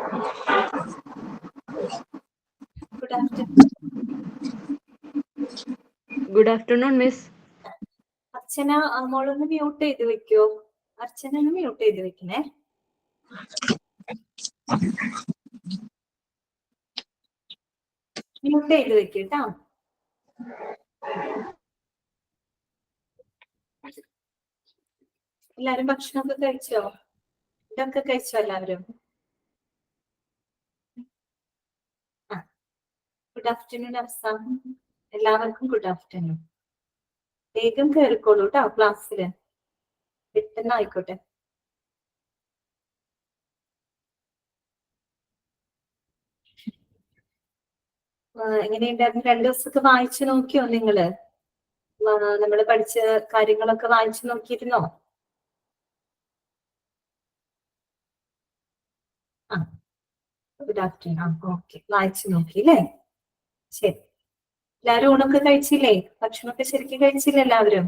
Good afternoon. Good afternoon, Miss. അർച്ചന മോളൊന്ന് mute ചെയ്ത് വെക്കോ? അർച്ചന ഒന്ന് മ്യൂട്ട് ചെയ്ത് വെക്കണേ. മ്യൂട്ട് ചെയ്ത് വെക്കട്ടോ. എല്ലാരും ഭക്ഷണമൊക്കെ കഴിച്ചോ? ഇതൊക്കെ കഴിച്ചോ എല്ലാവരും? Good afternoon Afsam. എല്ലാവർക്കും ഗുഡ് ആഫ്റ്റർനൂൺ. വേഗം കയറിക്കോളൂ കേട്ടോ ക്ലാസ്സില്, പെട്ടെന്ന് ആയിക്കോട്ടെ. എങ്ങനെയുണ്ടായിരുന്നു? 2 ദിവസമൊക്കെ വായിച്ചു നോക്കിയോ നിങ്ങള്? നമ്മള് പഠിച്ച കാര്യങ്ങളൊക്കെ വായിച്ചു നോക്കിയിരുന്നോ? Good afternoon. ഓക്കെ, വായിച്ചു നോക്കി അല്ലേ? ശരി. എല്ലാവരും ഊണൊക്കെ കഴിച്ചില്ലേ? ഭക്ഷണമൊക്കെ ശരിക്കും കഴിച്ചില്ലേ എല്ലാവരും?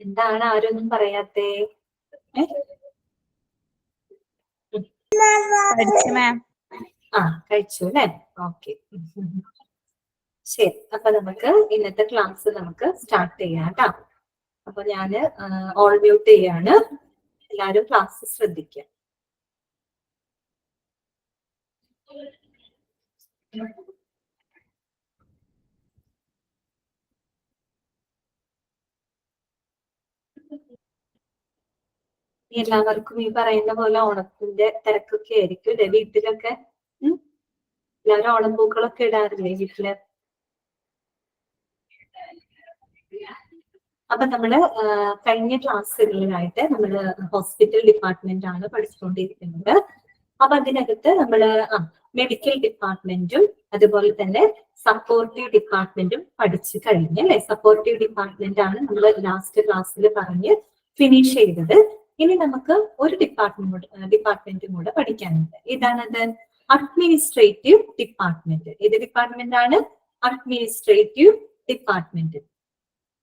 എന്താണ് ആരൊന്നും പറയാത്തേ? കഴിച്ചു അല്ലേ? ഓക്കെ, ശരി. അപ്പൊ നമുക്ക് ഇന്നത്തെ ക്ലാസ് നമുക്ക് സ്റ്റാർട്ട് ചെയ്യാം കേട്ടോ. അപ്പൊ ഞാന് ഓൾ മ്യൂട്ട് ചെയ്യാണ്. എല്ലാവരും ക്ലാസ് ശ്രദ്ധിക്കുക. എല്ലാവർക്കും ഈ പറയുന്ന പോലെ ഓണത്തിന്റെ തിരക്കൊക്കെ ആയിരിക്കും അല്ലെ വീട്ടിലൊക്കെ? എല്ലാവരും ഓണപ്പൂക്കളൊക്കെ ഇടാറില്ലേ വീട്ടില്? അപ്പൊ നമ്മള് കഴിഞ്ഞ ക്ലാസ്സുകളിലായിട്ട് നമ്മള് ഹോസ്പിറ്റൽ ഡിപ്പാർട്ട്മെന്റ് ആണ് പഠിച്ചുകൊണ്ടിരിക്കുന്നത്. അപ്പൊ അതിനകത്ത് നമ്മള് മെഡിക്കൽ ഡിപ്പാർട്ട്മെന്റും അതുപോലെ തന്നെ സപ്പോർട്ടീവ് ഡിപ്പാർട്ട്മെന്റും പഠിച്ചു കഴിഞ്ഞു അല്ലെ? സപ്പോർട്ടീവ് ഡിപ്പാർട്ട്മെന്റ് ആണ് നമ്മൾ ലാസ്റ്റ് ക്ലാസ്സിൽ പറഞ്ഞ് ഫിനിഷ് ചെയ്തത്. ഇനി നമുക്ക് ഒരു ഡിപ്പാർട്ട്മെന്റും കൂടെ പഠിക്കാനുണ്ട്. ഏതാണത്? Administrative department. ഏത് ഡിപ്പാർട്ട്മെന്റ് ആണ്? Administrative department.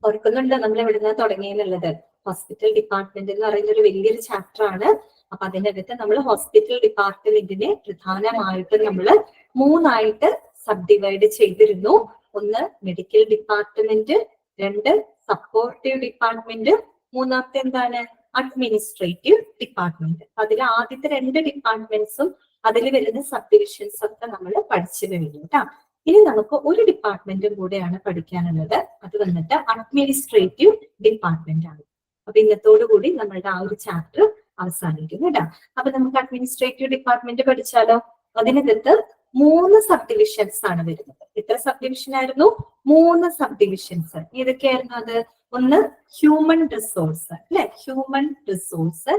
ഓർക്കുന്നുണ്ട് നമ്മൾ എവിടുന്ന തുടങ്ങിയെന്നുള്ളത്? ഹോസ്പിറ്റൽ ഡിപ്പാർട്ട്മെന്റ് എന്ന് പറയുന്ന ഒരു വലിയൊരു ചാപ്റ്റർ ആണ്. അപ്പൊ അതിനകത്ത് നമ്മൾ ഹോസ്പിറ്റൽ ഡിപ്പാർട്ട്മെന്റിനെ പ്രധാനമായിട്ടും നമ്മൾ 3ആയിട്ട് സബ് ഡിവൈഡ് ചെയ്തിരുന്നു. ഒന്ന് മെഡിക്കൽ ഡിപ്പാർട്ട്മെന്റ്, 2 സപ്പോർട്ടീവ് ഡിപ്പാർട്ട്മെന്റ്, 3ാമത്തെ എന്താണ്? Administrative department. അതിൽ ആദ്യത്തെ 2 ഡിപ്പാർട്ട്മെന്റ്സും അതിൽ വരുന്ന സബ് ഡിവിഷൻസ് ഒക്കെ നമ്മൾ പഠിച്ചു കഴിഞ്ഞു കേട്ടോ. ഇനി നമുക്ക് ഒരു ഡിപ്പാർട്ട്മെന്റും കൂടെയാണ് പഠിക്കാനുള്ളത്. അത് വന്നിട്ട് അഡ്മിനിസ്ട്രേറ്റീവ് ഡിപ്പാർട്ട്മെന്റ് ആണ്. അപ്പൊ ഇന്നത്തോടു കൂടി നമ്മളുടെ ആ ഒരു ചാപ്റ്റർ അവസാനിക്കും കേട്ടോ. അപ്പൊ നമുക്ക് അഡ്മിനിസ്ട്രേറ്റീവ് ഡിപ്പാർട്ട്മെന്റ് പഠിച്ചാലോ? അതിനകത്ത് 3 സബ് ഡിവിഷൻസ് ആണ് വരുന്നത്. എത്ര സബ് ഡിവിഷൻ ആയിരുന്നു? 3 സബ് ഡിവിഷൻസ്. ഏതൊക്കെയായിരുന്നു അത്? ഒന്ന് ഹ്യൂമൻ റിസോഴ്സ് അല്ലെ? Human resource.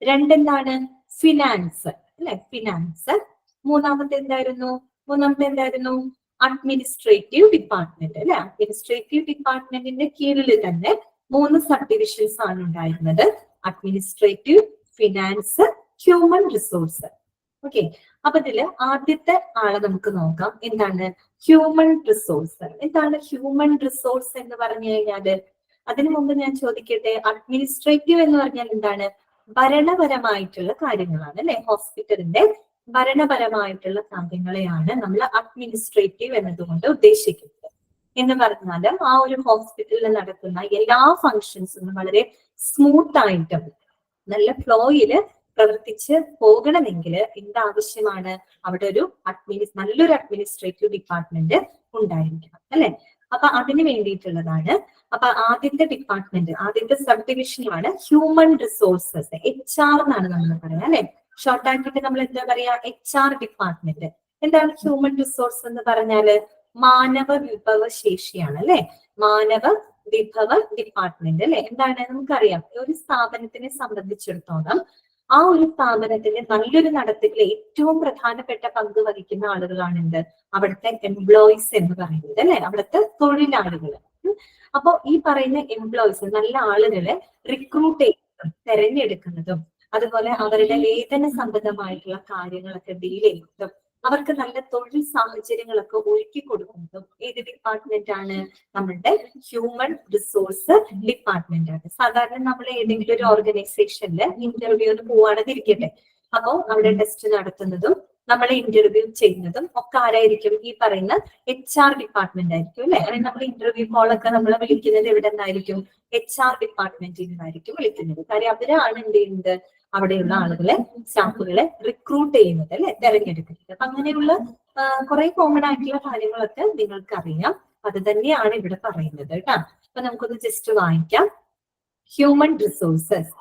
2 എന്താണ്? ഫിനാൻസ് അല്ലെ? ഫിനാൻസ്. മൂന്നാമത്തെ എന്തായിരുന്നു? അഡ്മിനിസ്ട്രേറ്റീവ് ഡിപ്പാർട്ട്മെന്റ് അല്ലെ? അഡ്മിനിസ്ട്രേറ്റീവ് ഡിപ്പാർട്ട്മെന്റിന്റെ കീഴിൽ തന്നെ 3 സബ് ഡിവിഷൻസ് ആണ് ഉണ്ടായിരുന്നത്. Administrative, finance, human resource. Okay, അപ്പൊ ഇതില് ആദ്യത്തെ ആളെ നമുക്ക് നോക്കാം. എന്താണ്? Human resource. എന്താണ് ഹ്യൂമൻ റിസോഴ്സ് എന്ന് പറഞ്ഞു കഴിഞ്ഞാല്? അതിനു മുമ്പ് ഞാൻ ചോദിക്കട്ടെ, അഡ്മിനിസ്ട്രേറ്റീവ് എന്ന് പറഞ്ഞാൽ എന്താണ്? ഭരണപരമായിട്ടുള്ള കാര്യങ്ങളാണ് അല്ലെ? ഹോസ്പിറ്റലിന്റെ ഭരണപരമായിട്ടുള്ള കാര്യങ്ങളെയാണ് നമ്മൾ അഡ്മിനിസ്ട്രേറ്റീവ് എന്നതുകൊണ്ട് ഉദ്ദേശിക്കുന്നത്. എന്ന് പറഞ്ഞാൽ ആ ഒരു ഹോസ്പിറ്റലിൽ നടക്കുന്ന എല്ലാ ഫങ്ഷൻസും വളരെ സ്മൂത്ത് ആയിട്ടും നല്ല ഫ്ലോയില് പ്രവർത്തിച്ച് പോകണമെങ്കിൽ എന്താവശ്യമാണ്? അവിടെ ഒരു നല്ലൊരു അഡ്മിനിസ്ട്രേറ്റീവ് ഡിപ്പാർട്ട്മെന്റ് ഉണ്ടായിരിക്കണം അല്ലെ? അപ്പൊ അതിന് വേണ്ടിയിട്ടുള്ളതാണ്. അപ്പൊ ആദ്യത്തെ ഡിപ്പാർട്ട്മെന്റ്, ആദ്യത്തെ സബ് ഡിവിഷനാണ് ഹ്യൂമൻ റിസോഴ്സസ്. HR എന്നാണ് നമ്മൾ പറയുന്നത് അല്ലെ? ഷോർട്ട് ആക്കിയിട്ട് നമ്മൾ എന്താ പറയാ? HR department. എന്താണ് ഹ്യൂമൻ റിസോഴ്സ് എന്ന് പറഞ്ഞാല്? മാനവ വിഭവ ശേഷിയാണ് അല്ലെ? മാനവ വിഭവ ഡിപ്പാർട്ട്മെന്റ് അല്ലെ? എന്താണ്? നമുക്കറിയാം ഒരു സ്ഥാപനത്തിനെ സംബന്ധിച്ചിടത്തോളം ആ ഒരു സ്ഥാപനത്തിന്റെ നല്ലൊരു നടത്തിപ്പിൽ ഏറ്റവും പ്രധാനപ്പെട്ട പങ്ക് വഹിക്കുന്ന ആളുകളാണ് എന്ത്? അവിടുത്തെ എംപ്ലോയീസ് എന്ന് പറയുന്നത് അല്ലെ? അവിടുത്തെ തൊഴിലാളികൾ. അപ്പൊ ഈ പറയുന്ന എംപ്ലോയീസ്, നല്ല ആളുകളെ റിക്രൂട്ട് ചെയ്യുന്നതും തെരഞ്ഞെടുക്കുന്നതും അതുപോലെ അവരുടെ വേതന സംബന്ധമായിട്ടുള്ള കാര്യങ്ങളൊക്കെ ഡീൽ ചെയ്യുന്നതും അവർക്ക് നല്ല തൊഴിൽ സാഹചര്യങ്ങളൊക്കെ ഒരുക്കി കൊടുക്കുന്നതും ഏത് ഡിപ്പാർട്ട്മെന്റ് ആണ്? നമ്മളുടെ ഹ്യൂമൻ റിസോഴ്സ് ഡിപ്പാർട്ട്മെന്റ് ആണ്. സാധാരണ നമ്മൾ ഏതെങ്കിലും ഒരു ഓർഗനൈസേഷനിൽ ഇന്റർവ്യൂവിന് പോവാണെന്നിരിക്കട്ടെ, അപ്പോ അവിടെ ടെസ്റ്റ് നടത്തുന്നതും നമ്മളെ ഇന്റർവ്യൂ ചെയ്യുന്നതും ഒക്കെ ആരായിരിക്കും? ഈ പറയുന്ന HR ഡിപ്പാർട്ട്മെന്റ് ആയിരിക്കും അല്ലെ? അല്ലെങ്കിൽ നമ്മൾ ഇന്റർവ്യൂ കോളൊക്കെ നമ്മളെ വിളിക്കുന്നത് എവിടെ നിന്നായിരിക്കും? HR ഡിപ്പാർട്ട്മെന്റിൽ നിന്നായിരിക്കും വിളിക്കുന്നത്. കാര്യം അവരാണ് എന്ത് ചെയ്യുന്നത്? അവിടെയുള്ള ആളുകളെ, സ്റ്റാഫുകളെ റിക്രൂട്ട് ചെയ്യുന്നത് അല്ലെ, തെരഞ്ഞെടുക്കുന്നത്. അപ്പൊ അങ്ങനെയുള്ള കുറെ കോമൺ ആയിട്ടുള്ള കാര്യങ്ങളൊക്കെ നിങ്ങൾക്ക് അറിയാം. അത് തന്നെയാണ് ഇവിടെ പറയുന്നത് കേട്ടോ. അപ്പൊ നമുക്കൊന്ന് ജസ്റ്റ് വായിക്കാം. Human resources.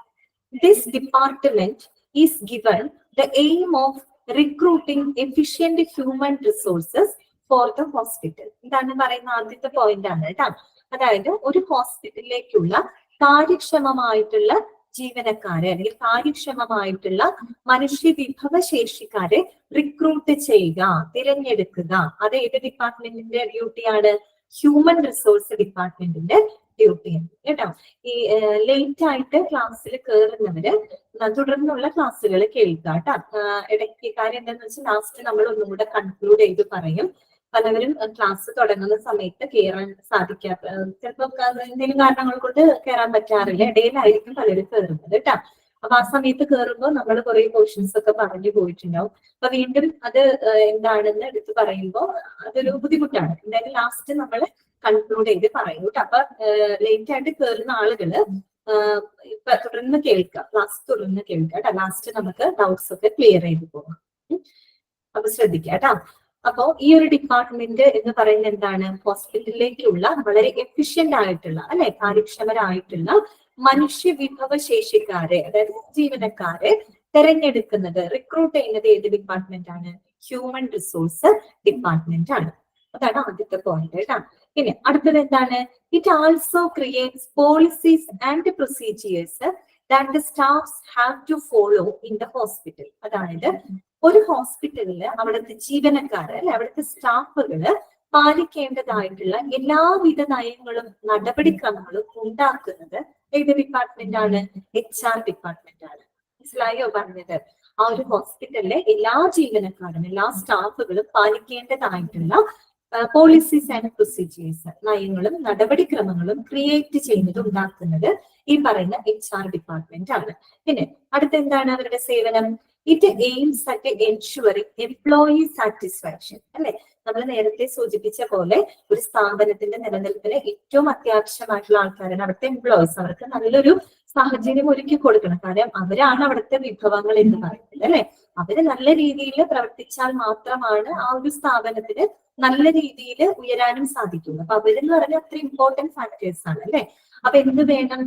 This department is given the aim of recruiting efficient human resources for the hospital. ഇതാണ് പറയുന്ന ആദ്യത്തെ പോയിന്റ് ആണ് കേട്ടോ. അതായത് ഒരു ഹോസ്പിറ്റലിലേക്കുള്ള കാര്യക്ഷമമായിട്ടുള്ള ജീവനക്കാരെ അല്ലെങ്കിൽ കാര്യക്ഷമമായിട്ടുള്ള മനുഷ്യ വിഭവശേഷിക്കാരെ റിക്രൂട്ട് ചെയ്യുക, തിരഞ്ഞെടുക്കുക. അത് ഏത് ഡിപ്പാർട്ട്മെന്റിന്റെ ഡ്യൂട്ടിയാണ്? ഹ്യൂമൻ റിസോഴ്സ് ഡിപ്പാർട്ട്മെന്റിന്റെ ഡ്യൂട്ടിയാണ് കേട്ടോ. ഈ ലേറ്റ് ആയിട്ട് ക്ലാസ്സിൽ കയറുന്നവര് തുടർന്നുള്ള ക്ലാസ്സുകൾ കേൾക്കുക കേട്ടോ. ഇടയ്ക്ക് കാര്യം എന്താണെന്ന് വെച്ചാൽ ലാസ്റ്റ് നമ്മൾ ഒന്നും കൂടെ കൺക്ലൂഡ് ചെയ്ത് പറയും. പലവരും ക്ലാസ് തുടങ്ങുന്ന സമയത്ത് കയറാൻ സാധിക്കാത്ത, ചിലപ്പോൾ എന്തെങ്കിലും കാരണങ്ങൾ കൊണ്ട് കയറാൻ പറ്റാറില്ല, ഇടയിലായിരിക്കും പലരും കയറുന്നത് കേട്ടോ. അപ്പൊ ആ സമയത്ത് കയറുമ്പോൾ നമ്മൾ കുറെ പോർഷൻസ് ഒക്കെ പറഞ്ഞു പോയിട്ടുണ്ടാവും. അപ്പൊ വീണ്ടും അത് എന്താണെന്ന് എടുത്ത് പറയുമ്പോൾ അതൊരു ബുദ്ധിമുട്ടാണ്. എന്തായാലും ലാസ്റ്റ് നമ്മൾ കൺക്ലൂഡ് ചെയ്ത് പറയും കേട്ടോ. അപ്പൊ ലേറ്റ് ആയിട്ട് കയറുന്ന ആളുകള് ഇപ്പൊ തുടർന്ന് കേൾക്കുക, ക്ലാസ് തുടർന്ന് കേൾക്കുക കേട്ടോ. ലാസ്റ്റ് നമുക്ക് ഡൗട്ട്സ് ഒക്കെ ക്ലിയർ ചെയ്ത് പോകാം. അപ്പൊ ശ്രദ്ധിക്കുക കേട്ടോ. അപ്പോ ഈ ഒരു ഡിപ്പാർട്ട്മെന്റ് എന്ന് പറയുന്നത് എന്താണ്? ഹോസ്പിറ്റലിലേക്കുള്ള വളരെ എഫിഷ്യന്റ് ആയിട്ടുള്ള അല്ലെ, കാര്യക്ഷമരായിട്ടുള്ള മനുഷ്യ വിഭവശേഷിക്കാരെ, അതായത് ജീവനക്കാരെ തെരഞ്ഞെടുക്കുന്നത്, റിക്രൂട്ട് ചെയ്യുന്നത് ഏത് ഡിപ്പാർട്ട്മെന്റ് ആണ്? ഹ്യൂമൻ റിസോഴ്സ് ഡിപ്പാർട്ട്മെന്റ് ആണ്. അതാണ് ആദ്യത്തെ പോയിന്റ് കേട്ടോ. ഇനി അടുത്തത് എന്താണ്? It also creates policies and procedures that the staffs have to follow in the hospital. അതായത് ഒരു ഹോസ്പിറ്റലില് അവിടുത്തെ ജീവനക്കാര് അല്ലെ, അവിടുത്തെ സ്റ്റാഫുകള് പാലിക്കേണ്ടതായിട്ടുള്ള എല്ലാവിധ നയങ്ങളും നടപടിക്രമങ്ങളും ഉണ്ടാക്കുന്നത് ഏത് ഡിപ്പാർട്ട്മെന്റ് ആണ്? HR ഡിപ്പാർട്ട്മെന്റ് ആണ്. മനസ്സിലായോ പറഞ്ഞത്? ആ ഒരു ഹോസ്പിറ്റലിലെ എല്ലാ ജീവനക്കാരും എല്ലാ സ്റ്റാഫുകളും പാലിക്കേണ്ടതായിട്ടുള്ള പോളിസീസ് ആൻഡ് പ്രൊസീജിയേഴ്സ്, നയങ്ങളും നടപടിക്രമങ്ങളും ക്രിയേറ്റ് ചെയ്യുന്നത്, ഉണ്ടാക്കുന്നത് ഈ പറയുന്ന HR ഡിപ്പാർട്ട്മെന്റ് ആണ്. പിന്നെ അടുത്ത എന്താണ് അവരുടെ സേവനം? It aims at ensuring employee satisfaction അല്ലെ. നമ്മൾ നേരത്തെ സൂചിപ്പിച്ച പോലെ ഒരു സ്ഥാപനത്തിന്റെ നിലനിൽപ്പിന് ഏറ്റവും അത്യാവശ്യമായിട്ടുള്ള ആൾക്കാരാണ് അവിടുത്തെ എംപ്ലോയീസ്. അവർക്ക് നല്ലൊരു സാഹചര്യം ഒരുക്കി കൊടുക്കണം. കാരണം അവരാണ് അവിടുത്തെ വിഭവങ്ങൾ എന്ന് പറയുന്നത് അല്ലെ. അവര് നല്ല രീതിയിൽ പ്രവർത്തിച്ചാൽ മാത്രമാണ് ആ ഒരു സ്ഥാപനത്തിന് നല്ല രീതിയിൽ ഉയരാനും സാധിക്കുന്നത്. അപ്പൊ അവരെന്ന് പറഞ്ഞാൽ അത്ര ഇമ്പോർട്ടന്റ് ഫാക്ടേഴ്സ് ആണ് അല്ലെ. അപ്പൊ എന്ത് വേണം?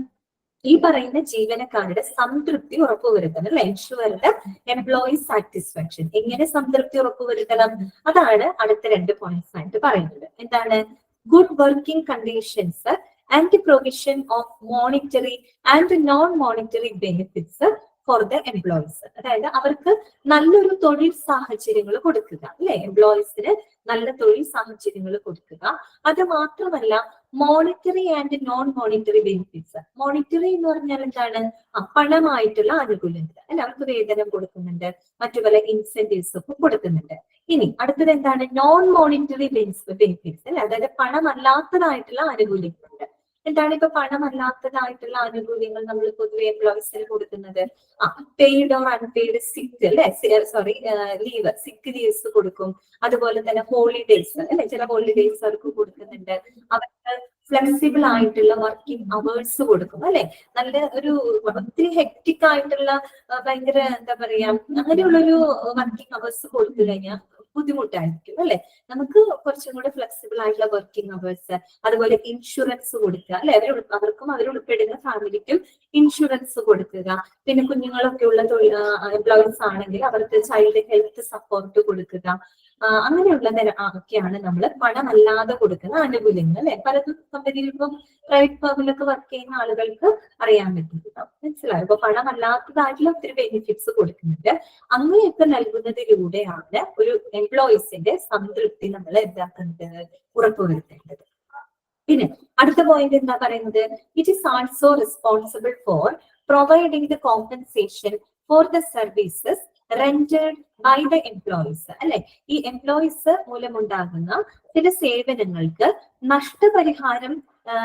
ഈ പറയുന്ന ജീവനക്കാരുടെ സംതൃപ്തി ഉറപ്പുവരുത്തണം അല്ലെ. Ensure the employee satisfaction. എങ്ങനെ സംതൃപ്തി ഉറപ്പുവരുത്തണം? അതാണ് അടുത്ത 2 പോയിന്റ്സ് ആയിട്ട് പറയുന്നത്. എന്താണ്? Good working conditions and provision of monetary and non monetary benefits for the employees. അതായത് അവർക്ക് നല്ലൊരു തൊഴിൽ സാഹചര്യങ്ങൾ കൊടുക്കുക അല്ലെ. എംപ്ലോയീസിന് നല്ല തൊഴിൽ സാഹചര്യങ്ങൾ കൊടുക്കുക. അത് മാത്രമല്ല monetary and non monetary benefits. Monetary എന്ന് പറഞ്ഞാൽ എന്താണ്? പണമായിട്ടുള്ള ആനുകൂല്യങ്ങൾ അല്ലെ. അവർക്ക് വേതനം കൊടുക്കുന്നുണ്ട്, മറ്റു പല ഇൻസെന്റീവ്സ് ഒക്കെ കൊടുക്കുന്നുണ്ട്. ഇനി അടുത്തത് എന്താണ്? നോൺ മോണിറ്ററി ബെനിഫിറ്റ്സ് അല്ലെ. അതായത് പണമല്ലാത്തതായിട്ടുള്ള ആനുകൂല്യങ്ങളുണ്ട്. എന്താണ് ഇപ്പൊ പണമല്ലാത്തതായിട്ടുള്ള ആനുകൂല്യങ്ങൾ നമ്മൾ പൊതുവെ എംപ്ലോയീസിന് കൊടുക്കുന്നത്? പെയ്ഡ് ഓർ അൺപെയ്ഡ് സിക്ക് അല്ലെ, സോറി ലീവ്, സിക്ക് ലീവ്സ് കൊടുക്കും. അതുപോലെ തന്നെ ഹോളിഡേയ്സ് അല്ലെ, ചില ഹോളിഡേയ്സ് അവർക്ക് കൊടുക്കുന്നുണ്ട്. അവർക്ക് ഫ്ലെക്സിബിൾ ആയിട്ടുള്ള വർക്കിംഗ് അവേഴ്സ് കൊടുക്കും അല്ലെ. നല്ല ഒരു ഒത്തിരി ഹെക്ടിക് ആയിട്ടുള്ള ഭയങ്കര എന്താ പറയാ അങ്ങനെയുള്ളൊരു വർക്കിംഗ് അവേഴ്സ് കൊടുത്തു കഴിഞ്ഞാൽ ബുദ്ധിമുട്ടായിരിക്കും അല്ലെ. നമുക്ക് കുറച്ചും കൂടെ ഫ്ലെക്സിബിൾ ആയിട്ടുള്ള വർക്കിംഗ് അവേഴ്സ്, അതുപോലെ ഇൻഷുറൻസ് കൊടുക്കുക അല്ലെ. അവർക്കും അവരുൾപ്പെടുന്ന ഫാമിലിക്കും ഇൻഷുറൻസ് കൊടുക്കുക. പിന്നെ കുഞ്ഞുങ്ങളൊക്കെ ഉള്ള എംപ്ലോയീസ് ആണെങ്കിൽ അവർക്ക് ചൈൽഡ് ഹെൽത്ത് സപ്പോർട്ട് കൊടുക്കുക. അങ്ങനെയുള്ള ഒക്കെയാണ് നമ്മൾ പണമല്ലാതെ കൊടുക്കുന്ന ആനുകൂല്യങ്ങൾ അല്ലെ. പലതും കമ്പനിയിൽ ഇപ്പം പ്രൈവറ്റ് ഫേമിലൊക്കെ വർക്ക് ചെയ്യുന്ന ആളുകൾക്ക് അറിയാൻ പറ്റും. മനസ്സിലായോ? ഇപ്പൊ പണമല്ലാത്തതായിട്ടുള്ള ഒത്തിരി ബെനിഫിറ്റ്സ് കൊടുക്കുന്നുണ്ട്. അങ്ങനെയൊക്കെ നൽകുന്നതിലൂടെയാണ് ഒരു എംപ്ലോയീസിന്റെ സംതൃപ്തി നമ്മൾ എന്താക്കുന്നത്? ഉറപ്പുവരുത്തേണ്ടത്. പിന്നെ അടുത്ത പോയിന്റ് എന്താ പറയുന്നത്? It is also responsible for providing the compensation for the services rented by the employees അല്ലെ. ഈ എംപ്ലോയീസ് മൂലമുണ്ടാകുന്ന ചില സേവനങ്ങൾക്ക് നഷ്ടപരിഹാരം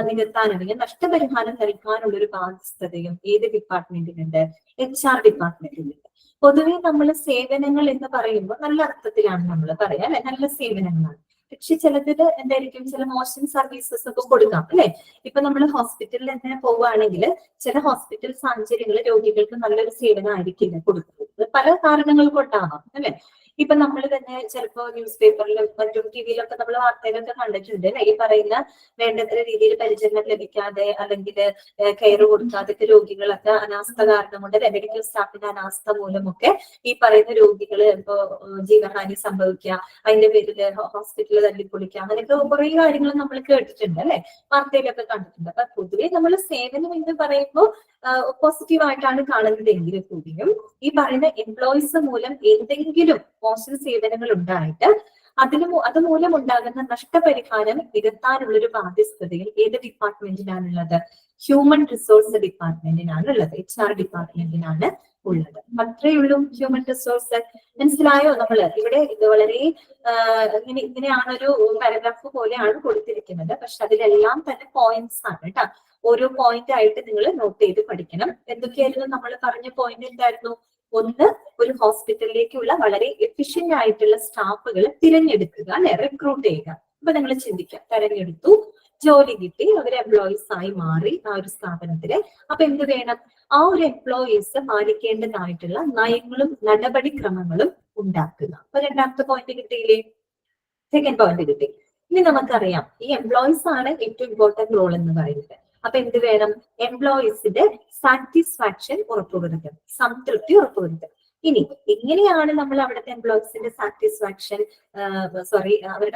നികത്താൻ അല്ലെങ്കിൽ നഷ്ടപരിഹാരം നൽകാനുള്ള ഒരു ബാധ്യതയും ഏത് ഡിപ്പാർട്ട്മെന്റിനുണ്ട്? HR ഡിപ്പാർട്ട്മെന്റിനുണ്ട്. പൊതുവെ നമ്മൾ സേവനങ്ങൾ എന്ന് പറയുമ്പോൾ നല്ല അർത്ഥത്തിലാണ് നമ്മൾ പറയാം അല്ലെ, നല്ല സേവനങ്ങളാണ്. പക്ഷെ ചിലതില് എന്തായിരിക്കും, ചില മോശം സർവീസസ് ഒക്കെ കൊടുക്കാം അല്ലെ. ഇപ്പൊ നമ്മൾ ഹോസ്പിറ്റലിൽ തന്നെ പോവുകയാണെങ്കിൽ ചില ഹോസ്പിറ്റൽ സാഹചര്യങ്ങൾ രോഗികൾക്ക് നല്ലൊരു സേവനം ആയിരിക്കില്ല കൊടുക്കുന്നത്. പല കാരണങ്ങൾ കൊണ്ടാവാം അല്ലെ. ഇപ്പൊ നമ്മൾ തന്നെ ചിലപ്പോ ന്യൂസ് പേപ്പറിലും മറ്റും ടിവിയിലൊക്കെ നമ്മൾ വാർത്തയിലൊക്കെ കണ്ടിട്ടുണ്ട് അല്ലെ, ഈ പറയുന്ന വേണ്ടത്ര രീതിയിൽ പരിചരണം ലഭിക്കാതെ അല്ലെങ്കിൽ കെയർ കൊടുക്കാതെ രോഗികളൊക്കെ അനാസ്ഥ കാരണം കൊണ്ട് മെഡിക്കൽ സ്റ്റാഫിന്റെ അനാസ്ഥ മൂലമൊക്കെ ഈ പറയുന്ന രോഗികൾ ഇപ്പോ ജീവഹാനി സംഭവിക്കുക, അതിന്റെ പേരിൽ ഹോസ്പിറ്റലിൽ തല്ലിപ്പൊളിക്കുക, അങ്ങനെയൊക്കെ കുറെ കാര്യങ്ങൾ നമ്മൾ കേട്ടിട്ടുണ്ട് അല്ലെ, വാർത്തയിലൊക്കെ കണ്ടിട്ടുണ്ട്. അപ്പൊ പൊതുവെ നമ്മൾ സേവനം എന്ന് പറയുമ്പോൾ പോസിറ്റീവായിട്ടാണ് കാണുന്നത് എങ്കിലും കൂടിയും ഈ പറയുന്ന എംപ്ലോയീസ് മൂലം എന്തെങ്കിലും മോശം സേവനങ്ങൾ ഉണ്ടായിട്ട് അതുമൂലം ഉണ്ടാകുന്ന നഷ്ടപരിഹാരം നികത്താനുള്ള ഒരു ബാധ്യസ്ഥതയിൽ ഏത് ഡിപ്പാർട്ട്മെന്റിനാണുള്ളത്? ഹ്യൂമൻ റിസോഴ്സ് ഡിപ്പാർട്ട്മെന്റിനാണുള്ളത്, HR ഡിപ്പാർട്ട്മെന്റിനാണ് ഉള്ളത്. അത്രയേ ഉള്ളൂ ഹ്യൂമൻ റിസോഴ്സ്. മനസ്സിലായോ? നമ്മള് ഇവിടെ ഇത് വളരെ ഇങ്ങനെയാണൊരു പാരഗ്രാഫ് പോലെയാണ് കൊടുത്തിരിക്കുന്നത്. പക്ഷെ അതിലെല്ലാം തന്നെ പോയിന്റ്സ് ആണ് കേട്ടോ. ഓരോ പോയിന്റ് ആയിട്ട് നിങ്ങൾ നോട്ട് ചെയ്ത് പഠിക്കണം. എന്തൊക്കെയായിരുന്നു നമ്മൾ പറഞ്ഞ പോയിന്റ്? എന്തായിരുന്നു? ഒന്ന്, ഒരു ഹോസ്പിറ്റലിലേക്കുള്ള വളരെ എഫിഷ്യന്റ് ആയിട്ടുള്ള സ്റ്റാഫുകൾ തിരഞ്ഞെടുക്കുക അല്ലെ, റിക്രൂട്ട് ചെയ്യുക. അപ്പൊ നിങ്ങൾ ചിന്തിക്കുക, തെരഞ്ഞെടുത്തു, ജോലി കിട്ടി, അവർ എംപ്ലോയീസ് ആയി മാറി ആ ഒരു സ്ഥാപനത്തില്. അപ്പൊ എന്ത് വേണം? ആ ഒരു എംപ്ലോയീസ് പാലിക്കേണ്ടതായിട്ടുള്ള നയങ്ങളും നടപടിക്രമങ്ങളും ഉണ്ടാക്കുക. അപ്പൊ രണ്ടാമത്തെ പോയിന്റ് കിട്ടിയില്ലേ? സെക്കൻഡ് പോയിന്റ് കിട്ടി. ഇനി നമുക്കറിയാം ഈ എംപ്ലോയീസ് ആണ് ഏറ്റവും ഇമ്പോർട്ടന്റ് റോൾ എന്ന് പറയുന്നത്. അപ്പൊ എന്ത് വേണം? എംപ്ലോയീസിന്റെ സാറ്റിസ്ഫാക്ഷൻ ഉറപ്പുവരുത്തണം, സംതൃപ്തി ഉറപ്പുവരുത്തണം. ഇനി എങ്ങനെയാണ് നമ്മൾ അവിടുത്തെ എംപ്ലോയീസിന്റെ സാറ്റിസ്ഫാക്ഷൻ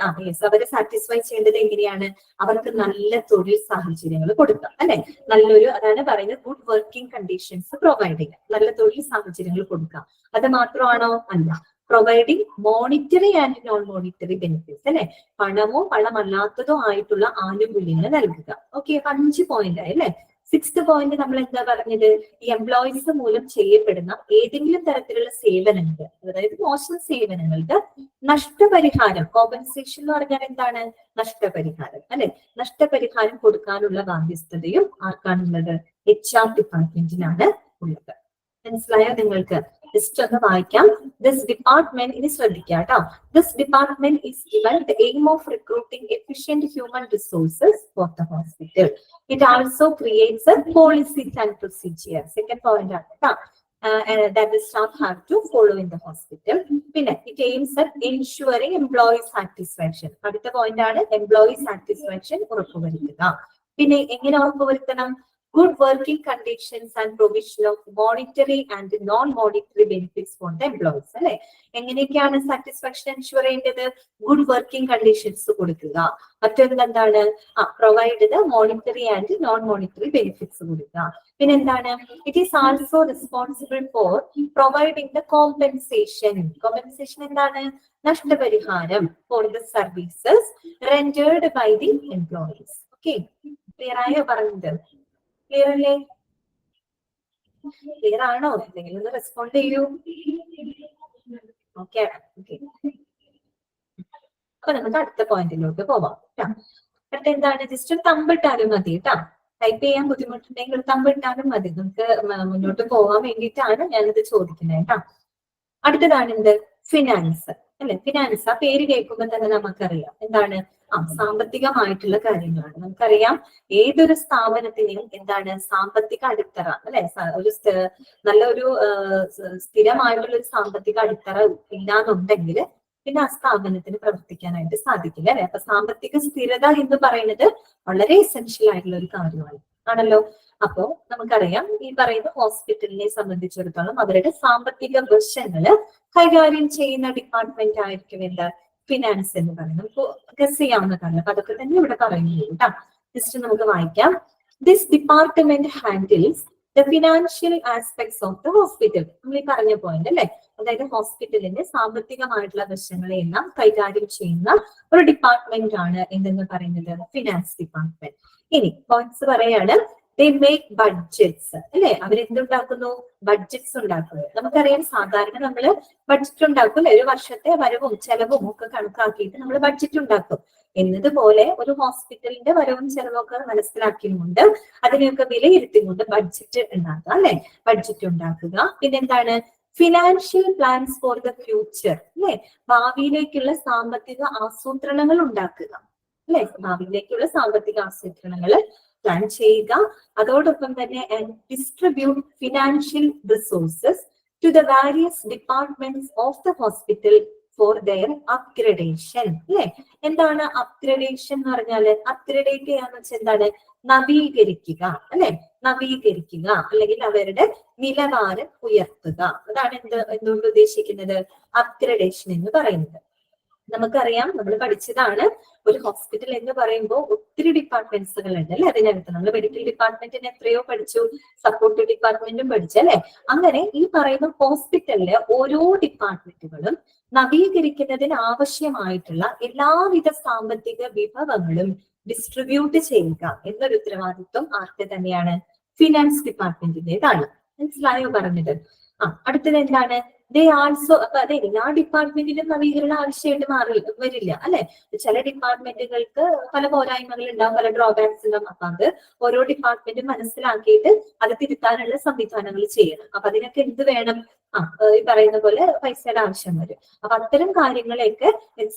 അവരെ സാറ്റിസ്ഫൈ ചെയ്യേണ്ടത് എങ്ങനെയാണ്? അവർക്ക് നല്ല തൊഴിൽ സാഹചര്യങ്ങൾ കൊടുക്കാം അല്ലെ, നല്ലൊരു, അതാണ് പറയുന്നത് ഗുഡ് വർക്കിംഗ് കണ്ടീഷൻസ് പ്രൊവൈഡ് ചെയ്യാം, നല്ല തൊഴിൽ സാഹചര്യങ്ങൾ കൊടുക്കാം. അത് മാത്രമാണോ? അല്ല, providing monetary and non monetary benefits അല്ലെ, പണമോ പണമല്ലാത്തതോ ആയിട്ടുള്ള ആനുകൂല്യങ്ങൾ നൽകുക. ഓക്കെ, 5 പോയിന്റ് ആയി അല്ലെ. 6th പോയിന്റ് നമ്മൾ എന്താ പറഞ്ഞത്? ഈ എംപ്ലോയീസ് മൂലം ചെയ്യപ്പെടുന്ന ഏതെങ്കിലും തരത്തിലുള്ള സേവനങ്ങൾ, അതായത് മോശം സേവനങ്ങൾക്ക് നഷ്ടപരിഹാരം, കോമ്പൻസേഷൻ എന്ന് പറഞ്ഞാൽ എന്താണ്? നഷ്ടപരിഹാരം അല്ലെ, നഷ്ടപരിഹാരം കൊടുക്കാനുള്ള ബാധ്യസ്ഥതയും ആർക്കാണുള്ളത്? HR ഡിപ്പാർട്ട്മെന്റിനാണ് ഉള്ളത്. മനസ്സിലായോ നിങ്ങൾക്ക്? ജസ്റ്റ് ഒന്ന് വായിക്കാം. ദിസ് ഡിപ്പാർട്ട്മെന്റ്, ഇനി ശ്രദ്ധിക്കുക കേട്ടോ. This department is given the aim of recruiting efficient human resources for the hospital. It also creates A policies and procedure. Second point ആണ് കേട്ടോ. That the staff have to follow in the hospital. പിന്നെ it aims at ensuring employee satisfaction. അടുത്ത point ആണ് employee satisfaction ഉറപ്പുവരുത്തുക. പിന്നെ എങ്ങനെ ഉറപ്പുവരുത്തണം? Good working conditions and provision of monetary and non monetary benefits for the employees അല്ലെ. എങ്ങനെയൊക്കെയാണ് satisfaction ensure ചെയ്യേണ്ടത്? ഗുഡ് വർക്കിംഗ് കണ്ടീഷൻസ് കൊടുക്കുക. മറ്റൊന്ന് എന്താണ്? Provide the monetary and non monetary benefits കൊടുക്കുക. പിന്നെ എന്താണ്? It is also responsible for providing the compensation. Compensation എന്താണ്? നഷ്ടപരിഹാരം for the services rendered by the employees. Okay, clear ആയോ പറഞ്ഞത്? ക്ലിയർ അല്ലേ? ക്ലിയർ ആണോ? എന്തെങ്കിലും ഒന്ന് റെസ്പോണ്ട് ചെയ്യൂ. ഓക്കെ ആണ്. ഓക്കെ, അപ്പൊ നമുക്ക് അടുത്ത പോയിന്റിലോട്ട് പോവാം. അടുത്ത എന്താണ്? ജസ്റ്റ് ഒരു തമ്പിട്ടാലും മതി കേട്ടോ. ടൈപ്പ് ചെയ്യാൻ ബുദ്ധിമുട്ടുണ്ടെങ്കിൽ തമ്പിട്ടാലും മതി. നമുക്ക് മുന്നോട്ട് പോകാൻ വേണ്ടിയിട്ടാണ് ഞാനിത് ചോദിക്കുന്നത് കേട്ടോ. അടുത്തതാണ് എന്ത്? ഫിനാൻസ് അല്ലെ. ഫിനാൻസ്, ആ പേര് കേൾക്കുമ്പോൾ തന്നെ നമുക്കറിയാം എന്താണ്? സാമ്പത്തികമായിട്ടുള്ള കാര്യങ്ങളാണ്. നമുക്കറിയാം ഏതൊരു സ്ഥാപനത്തിനെയും എന്താണ്? സാമ്പത്തിക അടിത്തറ അല്ലെ, ഒരു നല്ലൊരു സ്ഥിരമായിട്ടുള്ള ഒരു സാമ്പത്തിക അടിത്തറ ഇല്ലാന്നുണ്ടെങ്കിൽ പിന്നെ ആ സ്ഥാപനത്തിന് പ്രവർത്തിക്കാനായിട്ട് സാധിക്കില്ല അല്ലെ. അപ്പൊ സാമ്പത്തിക സ്ഥിരത എന്ന് പറയുന്നത് വളരെ എസെൻഷ്യൽ ആയിട്ടുള്ള ഒരു കാര്യമാണ് ആണല്ലോ. അപ്പോ നമുക്കറിയാം ഈ പറയുന്ന ഹോസ്പിറ്റലിനെ സംബന്ധിച്ചിടത്തോളം അവരുടെ സാമ്പത്തിക വശങ്ങള് കൈകാര്യം ചെയ്യുന്ന ഡിപ്പാർട്ട്മെന്റ് ആയിരിക്കും എന്താ? ഫിനാൻസ് എന്ന് പറയുന്നത്. നമുക്ക് ഗസ് ചെയ്യാവുന്നതാണ്. അപ്പൊ അതൊക്കെ തന്നെ ഇവിടെ പറയുന്നത് കേട്ടോ. ജസ്റ്റ് നമുക്ക് വായിക്കാം. This department handles the financial aspects of the hospital. നമ്മൾ ഈ പറഞ്ഞ പോയിന്റ് അല്ലെ, അതായത് ഹോസ്പിറ്റലിന്റെ സാമ്പത്തികമായിട്ടുള്ള വശങ്ങളെല്ലാം കൈകാര്യം ചെയ്യുന്ന ഒരു ഡിപ്പാർട്ട്മെന്റ് ആണ് എന്തെന്ന് പറയുന്നത്? Finance department. ഇനി പോയിന്റ്സ് പറയാണ്. ദേ മേക്ക് ബഡ്ജറ്റ്സ് അല്ലെ, അവരെന്തുണ്ടാക്കുന്നു? ബഡ്ജറ്റ്സ് ഉണ്ടാക്കുന്നു. നമുക്കറിയാം സാധാരണ നമ്മൾ ബഡ്ജറ്റ് ഉണ്ടാക്കും അല്ലെ, ഒരു വർഷത്തെ വരവും ചെലവും ഒക്കെ കണക്കാക്കിയിട്ട് നമ്മൾ ബഡ്ജറ്റ് ഉണ്ടാക്കും. എന്നതുപോലെ ഒരു ഹോസ്പിറ്റലിന്റെ വരവും ചെലവും ഒക്കെ മനസ്സിലാക്കിയുകൊണ്ട് അതിനെയൊക്കെ വിലയിരുത്തിക്കൊണ്ട് ബഡ്ജറ്റ് ഉണ്ടാക്കുക അല്ലെ, ബഡ്ജറ്റ് ഉണ്ടാക്കുക. പിന്നെന്താണ്? Financial plans for the future അല്ലെ, ഭാവിയിലേക്കുള്ള സാമ്പത്തിക ആസൂത്രണങ്ങൾ ഉണ്ടാക്കുക അല്ലെ, ഭാവിയിലേക്കുള്ള സാമ്പത്തിക ആസൂത്രണങ്ങൾ പ്ലാൻ ചെയ്യുക. അതോടൊപ്പം തന്നെ distribute financial resources to the various departments of the hospital for their upgradation അല്ലെ. എന്താണ് അപ്ഗ്രഡേഷൻ എന്ന് പറഞ്ഞാല്? അപ്ഗ്രഡേറ്റ് ചെയ്യാന്ന് വെച്ചാൽ എന്താണ്? നവീകരിക്കുക അല്ലെ, നവീകരിക്കുക അല്ലെങ്കിൽ അവരുടെ നിലവാരം ഉയർത്തുക. അതാണ് എന്തുകൊണ്ട് ഉദ്ദേശിക്കുന്നത് അപ്ഗ്രഡേഷൻ എന്ന് പറയുന്നത്. നമുക്കറിയാം, നമ്മൾ പഠിച്ചതാണ്, ഒരു ഹോസ്പിറ്റൽ എന്ന് പറയുമ്പോൾ ഒത്തിരി ഡിപ്പാർട്ട്മെന്റ്സുകൾ ഉണ്ട് അല്ലെ അതിനകത്ത്. നമ്മൾ മെഡിക്കൽ ഡിപ്പാർട്ട്മെന്റിന് എത്രയോ പഠിച്ചു, സപ്പോർട്ടീവ് ഡിപ്പാർട്ട്മെന്റും പഠിച്ചല്ലേ. അങ്ങനെ ഈ പറയുന്ന ഹോസ്പിറ്റലിലെ ഓരോ ഡിപ്പാർട്ട്മെന്റുകളും നവീകരിക്കുന്നതിന് ആവശ്യമായിട്ടുള്ള എല്ലാവിധ സാമ്പത്തിക വിഭവങ്ങളും ഡിസ്ട്രിബ്യൂട്ട് ചെയ്യുക എന്നൊരു ഉത്തരവാദിത്വം ആർക്ക് തന്നെയാണ്? ഫിനാൻസ് ഡിപ്പാർട്ട്മെന്റിന്റേതാണ്. മനസ്സിലായോ പറഞ്ഞത്? അടുത്തത് എന്താണ്? ദേ ആൾസോ, അപ്പൊ അതെ, എല്ലാ ഡിപ്പാർട്ട്മെന്റിലും നവീകരണം ആവശ്യമായിട്ട് വരില്ല അല്ലെ. ചില ഡിപ്പാർട്ട്മെന്റുകൾക്ക് പല പോരായ്മകൾ ഉണ്ടാവും, പല ഡ്രോബാക്സ് ഉണ്ടാവും. അപ്പൊ അത് ഓരോ ഡിപ്പാർട്ട്മെന്റും മനസ്സിലാക്കിയിട്ട് അത് തിരുത്താനുള്ള സംവിധാനങ്ങൾ ചെയ്യണം. അപ്പൊ അതിനൊക്കെ എന്ത് വേണം? ഈ പറയുന്ന പോലെ പൈസയുടെ ആവശ്യം വരും. അപ്പൊ അത്തരം കാര്യങ്ങളെയൊക്കെ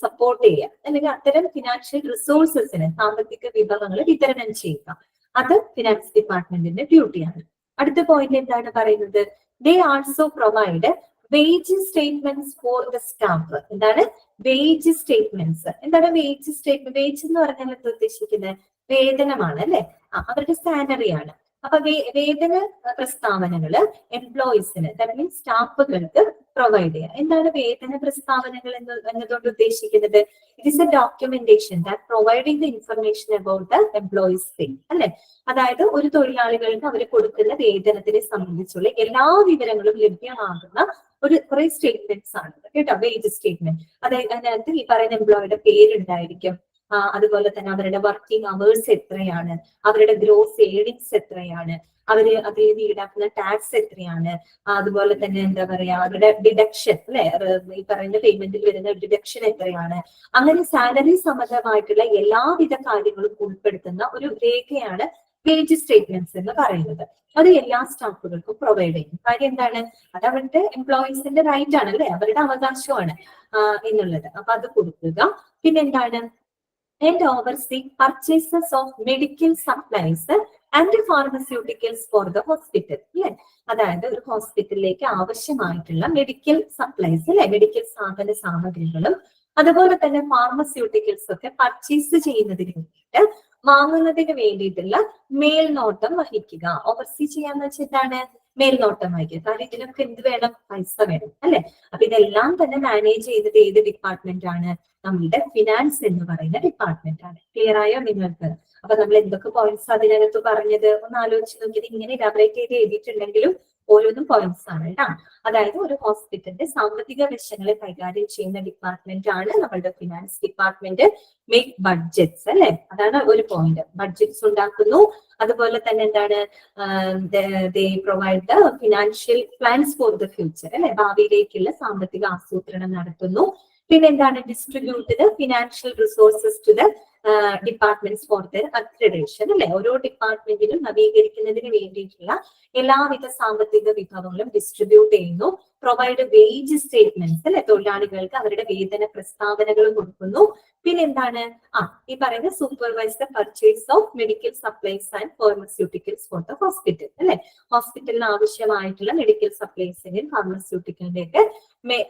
സപ്പോർട്ട് ചെയ്യുക അല്ലെങ്കിൽ അത്തരം ഫിനാൻഷ്യൽ റിസോഴ്സസിന്, സാമ്പത്തിക വിഭവങ്ങൾ വിതരണം ചെയ്യുക, അത് ഫിനാൻസ് ഡിപ്പാർട്ട്മെന്റിന്റെ ഡ്യൂട്ടിയാണ്. അടുത്ത പോയിന്റ് എന്താണ് പറയുന്നത്? ദേ also provide wage statements for the staff. എന്താണ് വേജ് സ്റ്റേറ്റ്മെന്റ്സ്? എന്താണ് വേജ് സ്റ്റേറ്റ്മെന്റ്? വേജ് എന്ന് പറഞ്ഞാൽ എന്താ ഉദ്ദേശിക്കുന്നത്? വേതനമാണ് അല്ലെ, അവരുടെ സാലറി ആണ്. അപ്പൊ വേതന പ്രസ്താവനകള് എംപ്ലോയീസിന്, ദാറ്റ് മീൻസ് സ്റ്റാഫുകൾക്ക് പ്രൊവൈഡ് ചെയ്യുക. എന്താണ് വേതന പ്രസ്താവനകൾ എന്നതുകൊണ്ട് ഉദ്ദേശിക്കുന്നത്? It is a documentation that providing the information about the employees pay അല്ലെ. അതായത് ഒരു തൊഴിലാളികൾക്ക് അവർ കൊടുക്കുന്ന വേതനത്തിനെ സംബന്ധിച്ചുള്ള എല്ലാ വിവരങ്ങളും ലഭ്യമാകുന്ന കുറെ സ്റ്റേറ്റ്മെന്റ്സ് ആണ് കേട്ടോ, വേജ് സ്റ്റേറ്റ്മെന്റ്. അതായത് അതിനകത്ത് ഈ പറയുന്ന എംപ്ലോയിയുടെ പേരുണ്ടായിരിക്കും, അതുപോലെ തന്നെ അവരുടെ വർക്കിംഗ് അവേഴ്സ് എത്രയാണ്, അവരുടെ ഗ്രോസ് ഏർണിങ്സ് എത്രയാണ്, അവര് അതിൽ നിന്ന് ഈടാക്കുന്ന ടാക്സ് എത്രയാണ്, അതുപോലെ തന്നെ എന്താ പറയാ അവരുടെ ഡിഡക്ഷൻ അല്ലെ, ഈ പറയുന്ന പേയ്മെന്റിൽ വരുന്ന ഡിഡക്ഷൻ എത്രയാണ്. അങ്ങനെ സാലറി സംബന്ധമായിട്ടുള്ള എല്ലാവിധ കാര്യങ്ങളും ഉൾപ്പെടുത്തുന്ന ഒരു രേഖയാണ് വേജ് സ്റ്റേറ്റ്മെന്റ്സ് എന്ന് പറയുന്നത്. അത് എല്ലാ സ്റ്റാഫുകൾക്കും പ്രൊവൈഡ് ചെയ്യും. കാര്യം എന്താണ്? അത് അവരുടെ എംപ്ലോയീസിന്റെ റൈറ്റ് ആണ് അല്ലെ, അവരുടെ അവകാശമാണ് എന്നുള്ളത്. അപ്പൊ അത് കൊടുക്കുക. പിന്നെന്താണ്? and oversee purchases of medical supplies and pharmaceuticals for the hospital. അല്ലെ, അതായത് ഒരു ഹോസ്പിറ്റലിലേക്ക് ആവശ്യമായിട്ടുള്ള മെഡിക്കൽ സപ്ലൈസ് അല്ലെ, മെഡിക്കൽ സാധന സാമഗ്രികളും അതുപോലെ തന്നെ ഫാർമസ്യൂട്ടിക്കൽസ് ഒക്കെ പർച്ചേസ് ചെയ്യുന്നതിന് വേണ്ടിയിട്ട്, വാങ്ങുന്നതിന് വേണ്ടിയിട്ടുള്ള മേൽനോട്ടം വഹിക്കുക. ഓവർസീ ചെയ്യാന്ന് വെച്ചിട്ടാണ് മേൽനോട്ടം വഹിക്കുക. കാരണം ഇതിനൊക്കെ എന്ത് വേണം? പൈസ വേണം അല്ലെ. അപ്പൊ ഇതെല്ലാം തന്നെ മാനേജ് ചെയ്യുന്നത് ഏത് ഡിപ്പാർട്ട്മെന്റ് ആണ്? നമ്മളുടെ ഫിനാൻസ് എന്ന് പറയുന്ന ഡിപ്പാർട്ട്മെന്റ് ആണ്. ക്ലിയർ ആയോ നിങ്ങൾക്ക്? അപ്പൊ നമ്മൾ എന്തൊക്കെ പോയിന്റ്സ് അതിനകത്ത് പറഞ്ഞത് ഒന്ന് ആലോചിച്ച് നോക്കിയത്. ഇങ്ങനെ ഇലാബറേറ്റ് ചെയ്ത് എഴുതിയിട്ടുണ്ടെങ്കിലും ഓരോന്നും പോയിന്റ്സ് ആണ് കേട്ടോ. അതായത് ഒരു ഹോസ്പിറ്റലിന്റെ സാമ്പത്തിക വശങ്ങളെ കൈകാര്യം ചെയ്യുന്ന ഡിപ്പാർട്ട്മെന്റ് ആണ് നമ്മളുടെ ഫിനാൻസ് ഡിപ്പാർട്ട്മെന്റ്. മേക്ക് ബഡ്ജറ്റ്സ് അല്ലെ, അതാണ് ഒരു പോയിന്റ്. ബഡ്ജറ്റ്സ് ഉണ്ടാക്കുന്നു. അതുപോലെ തന്നെ എന്താണ്? They provide the financial plans for the future അല്ലെ, ഭാവിയിലേക്കുള്ള സാമ്പത്തിക ആസൂത്രണം നടത്തുന്നു. പിന്നെ എന്താണ്? Distribute the financial resources to the departments for their upgradation അല്ലെ. ഓരോ ഡിപ്പാർട്ട്മെന്റിലും നവീകരിക്കുന്നതിന് വേണ്ടിയിട്ടുള്ള എല്ലാവിധ സാമ്പത്തിക വിഭവങ്ങളും ഡിസ്ട്രിബ്യൂട്ട് ചെയ്യുന്നു. പ്രൊവൈഡ് വേജ് സ്റ്റേറ്റ്മെന്റ്സ് അല്ലെ, തൊഴിലാളികൾക്ക് അവരുടെ വേതന പ്രസ്താവനകൾ കൊടുക്കുന്നു. പിന്നെ എന്താണ്? ഈ പറയുന്ന supervise the purchase of medical supplies and pharmaceuticals for the hospital അല്ലെ. ഹോസ്പിറ്റലിന് ആവശ്യമായിട്ടുള്ള മെഡിക്കൽ സപ്ലൈസിന്റെയും ഫാർമസ്യൂട്ടിക്കലിന്റെ ഒക്കെ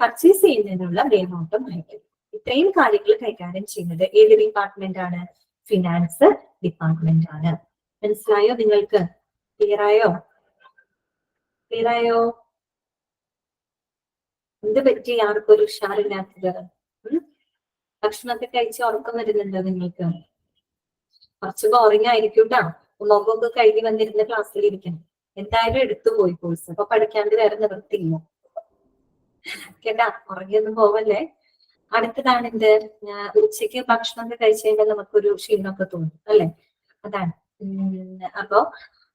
പർച്ചേസ് ചെയ്യുന്നതിനുള്ള മേൽനോട്ടം വഹിക്കും. ഇത്രയും കാര്യങ്ങൾ കൈകാര്യം ചെയ്യുന്നത് ഏത് ഡിപ്പാർട്ട്മെന്റ് ആണ്? ഫിനാൻസ് ഡിപ്പാർട്ട്മെന്റ് ആണ്. മനസ്സിലായോ നിങ്ങൾക്ക്? ക്ലിയർ ആയോ? ക്ലിയർ ആയോ? എന്ത് പറ്റി ആർക്കും ഒരു ഉഷാറില്ലാത്തത്? ഭക്ഷണമൊക്കെ കഴിച്ച് ഉറക്കം വരുന്നുണ്ടോ നിങ്ങൾക്ക്? കുറച്ച് ബോറിംഗ് ആയിരിക്കും കേട്ടോ. മുഖമൊക്കെ കഴുകി വന്നിരുന്ന ക്ലാസ്സിൽ ഇരിക്കണം. എന്തായാലും എടുത്തു പോയി കോഴ്സ്. അപ്പൊ പഠിക്കാണ്ട് വേറെ നിവൃത്തിയില്ല കേട്ടാ. ഉറങ്ങിയൊന്നും പോവല്ലേ. അടുത്തതാണ് എന്ത്? ഉച്ചയ്ക്ക് ഭക്ഷണമൊക്കെ കഴിച്ചു കഴിയുമ്പോൾ നമുക്കൊരു ക്ഷീണമൊക്കെ തോന്നും അല്ലെ. അതാണ്. അപ്പോ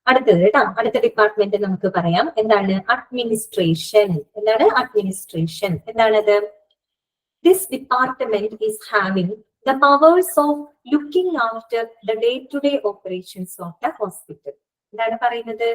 അടുത്തത് കേട്ടോ, അടുത്ത ഡിപ്പാർട്ട്മെന്റ് നമുക്ക് പറയാം. എന്താണ്? അഡ്മിനിസ്ട്രേഷൻ. എന്താണ് അഡ്മിനിസ്ട്രേഷൻ? എന്താണത്? This department is having the powers of looking after the day-to-day operations of the hospital. എന്താണ് പറയുന്നത്?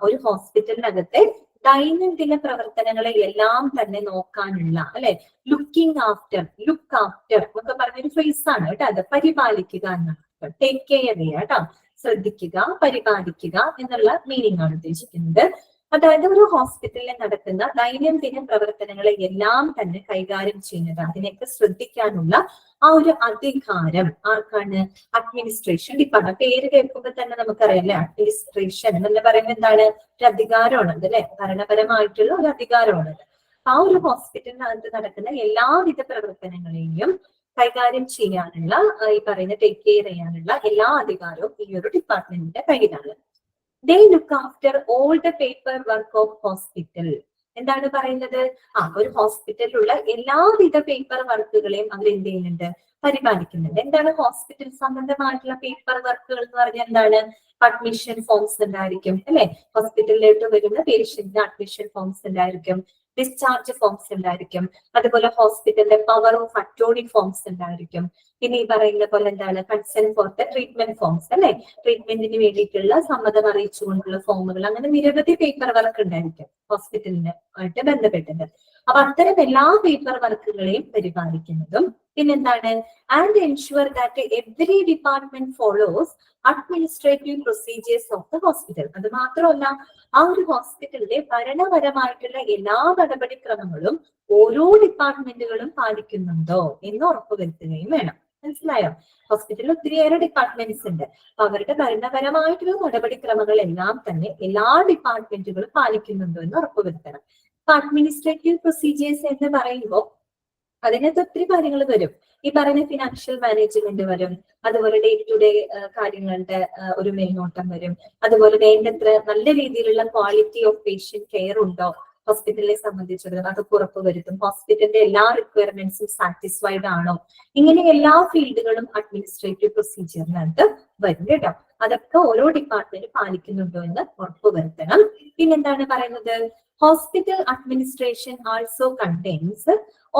ഒരു ഹോസ്പിറ്റലിനകത്തെ ദൈനംദിന പ്രവർത്തനങ്ങളെ എല്ലാം തന്നെ നോക്കാനുള്ള, അല്ലെ, ലുക്കിംഗ് ആഫ്റ്റർ, ലുക്ക് ആഫ്റ്റർ എന്നൊക്കെ പറഞ്ഞൊരു ഫ്രേസ് ആണ് കേട്ടോ. അത് പരിപാലിക്കുക എന്നാണ്, ടേക്ക് കെയർ ചെയ്യുക കേട്ടോ, ശ്രദ്ധിക്കുക, പരിപാലിക്കുക എന്നുള്ള മീനിങ് ആണ് ഉദ്ദേശിക്കുന്നത്. അതായത് ഒരു ഹോസ്പിറ്റലിൽ നടക്കുന്ന ദൈനംദിന പ്രവർത്തനങ്ങളെ എല്ലാം തന്നെ കൈകാര്യം ചെയ്യുന്നത്, അതിനെയൊക്കെ ശ്രദ്ധിക്കാനുള്ള ആ ഒരു അധികാരം ആർക്കാണ്? Administration department. പേര് കേൾക്കുമ്പോൾ തന്നെ നമുക്കറിയാം അല്ലെ, അഡ്മിനിസ്ട്രേഷൻ എന്ന് പറയുന്നത് എന്താണ്? ഒരു അധികാരമാണത് അല്ലെ, ഭരണപരമായിട്ടുള്ള ഒരു അധികാരമാണത്. ആ ഒരു ഹോസ്പിറ്റലിനകത്ത് നടക്കുന്ന എല്ലാവിധ പ്രവർത്തനങ്ങളെയും കൈകാര്യം ചെയ്യാനുള്ള, ഈ പറയുന്ന ടേക്ക് കെയർ ചെയ്യാനുള്ള എല്ലാ അധികാരവും ഈ ഒരു ഡിപ്പാർട്ട്മെന്റിന്റെ കയ്യിലാണ്. They look after all the paperwork of hospital. എന്താണ് പറയുന്നത്? ഒരു ഹോസ്പിറ്റലിലുള്ള എല്ലാവിധ പേപ്പർ വർക്കുകളെയും അവർ എന്ത് ചെയ്യുന്നുണ്ട്? പരിപാലിക്കുന്നുണ്ട്. എന്താണ് ഹോസ്പിറ്റൽ സംബന്ധമായിട്ടുള്ള പേപ്പർ വർക്കുകൾ എന്ന് പറഞ്ഞാൽ? എന്താണ്? അഡ്മിഷൻ ഫോംസ് ഉണ്ടായിരിക്കും അല്ലെ, ഹോസ്പിറ്റലിലേക്ക് വരുന്ന പേഷ്യന്റിന് അഡ്മിഷൻ ഫോംസ് ഉണ്ടായിരിക്കും, ഡിസ്ചാർജ് ഫോംസ് ഉണ്ടായിരിക്കും, അതുപോലെ ഹോസ്പിറ്റലിന്റെ പവർ ഓഫ് അറ്റോർണി ഫോംസ് ഉണ്ടായിരിക്കും. പിന്നെ ഈ പറയുന്ന പോലെ എന്താണ്? Consent for the treatment forms അല്ലെ, ട്രീറ്റ്മെന്റിന് വേണ്ടിയിട്ടുള്ള സമ്മതം അറിയിച്ചുകൊണ്ടുള്ള ഫോമുകൾ, അങ്ങനെ നിരവധി പേപ്പർ വർക്ക് ഉണ്ടായിരിക്കും ഹോസ്പിറ്റലിന് ആയിട്ട് ബന്ധപ്പെട്ടത്. അപ്പൊ അത്തരം എല്ലാ പേപ്പർ വർക്കുകളെയും പരിപാലിക്കുന്നതും പിന്നെന്താണ്? And ensure that every department follows administrative procedures of the hospital. അത് മാത്രമല്ല, ആ ഒരു ഹോസ്പിറ്റലിലെ ഭരണപരമായിട്ടുള്ള എല്ലാ നടപടിക്രമങ്ങളും ഓരോ ഡിപ്പാർട്ട്മെന്റുകളും പാലിക്കുന്നുണ്ടോ എന്ന് ഉറപ്പുവരുത്തുകയും വേണം. മനസ്സിലായോ? ഹോസ്പിറ്റലിൽ ഒത്തിരിയേറെ ഡിപ്പാർട്ട്മെന്റ്സ് ഉണ്ട്. അപ്പൊ അവരുടെ ഭരണപരമായിട്ടുള്ള നടപടിക്രമങ്ങൾ എല്ലാം തന്നെ എല്ലാ ഡിപ്പാർട്ട്മെന്റുകളും പാലിക്കുന്നുണ്ടോ എന്ന് ഉറപ്പുവരുത്തണം. അപ്പൊ അഡ്മിനിസ്ട്രേറ്റീവ് പ്രൊസീജിയേഴ്സ് എന്ന് പറയുമ്പോൾ അതിനകത്ത് ഒത്തിരി കാര്യങ്ങൾ വരും. ഈ പറയുന്ന ഫിനാൻഷ്യൽ മാനേജ്മെന്റ് വരും, അതുപോലെ ഡേ ടു ഡേ കാര്യങ്ങളുടെ ഒരു മേൽനോട്ടം വരും, അതുപോലെ വേണ്ടത്ര നല്ല രീതിയിലുള്ള ക്വാളിറ്റി ഓഫ് പേഷ്യന്റ് കെയർ ഉണ്ടോ ഹോസ്പിറ്റലിനെ സംബന്ധിച്ചിടത്തോളം അതൊക്കെ ഉറപ്പുവരുത്തും. ഹോസ്പിറ്റലിന്റെ എല്ലാ റിക്വയർമെന്റ്സും സാറ്റിസ്ഫൈഡ് ആണോ? ഇങ്ങനെ എല്ലാ ഫീൽഡുകളും അഡ്മിനിസ്ട്രേറ്റീവ് പ്രൊസീജിയറിനകത്ത് വരും കേട്ടോ. അതൊക്കെ ഓരോ ഡിപ്പാർട്ട്മെന്റ് പാലിക്കുന്നുണ്ടോ എന്ന് ഉറപ്പുവരുത്തണം. പിന്നെന്താണ് പറയുന്നത്? Hospital administration also contains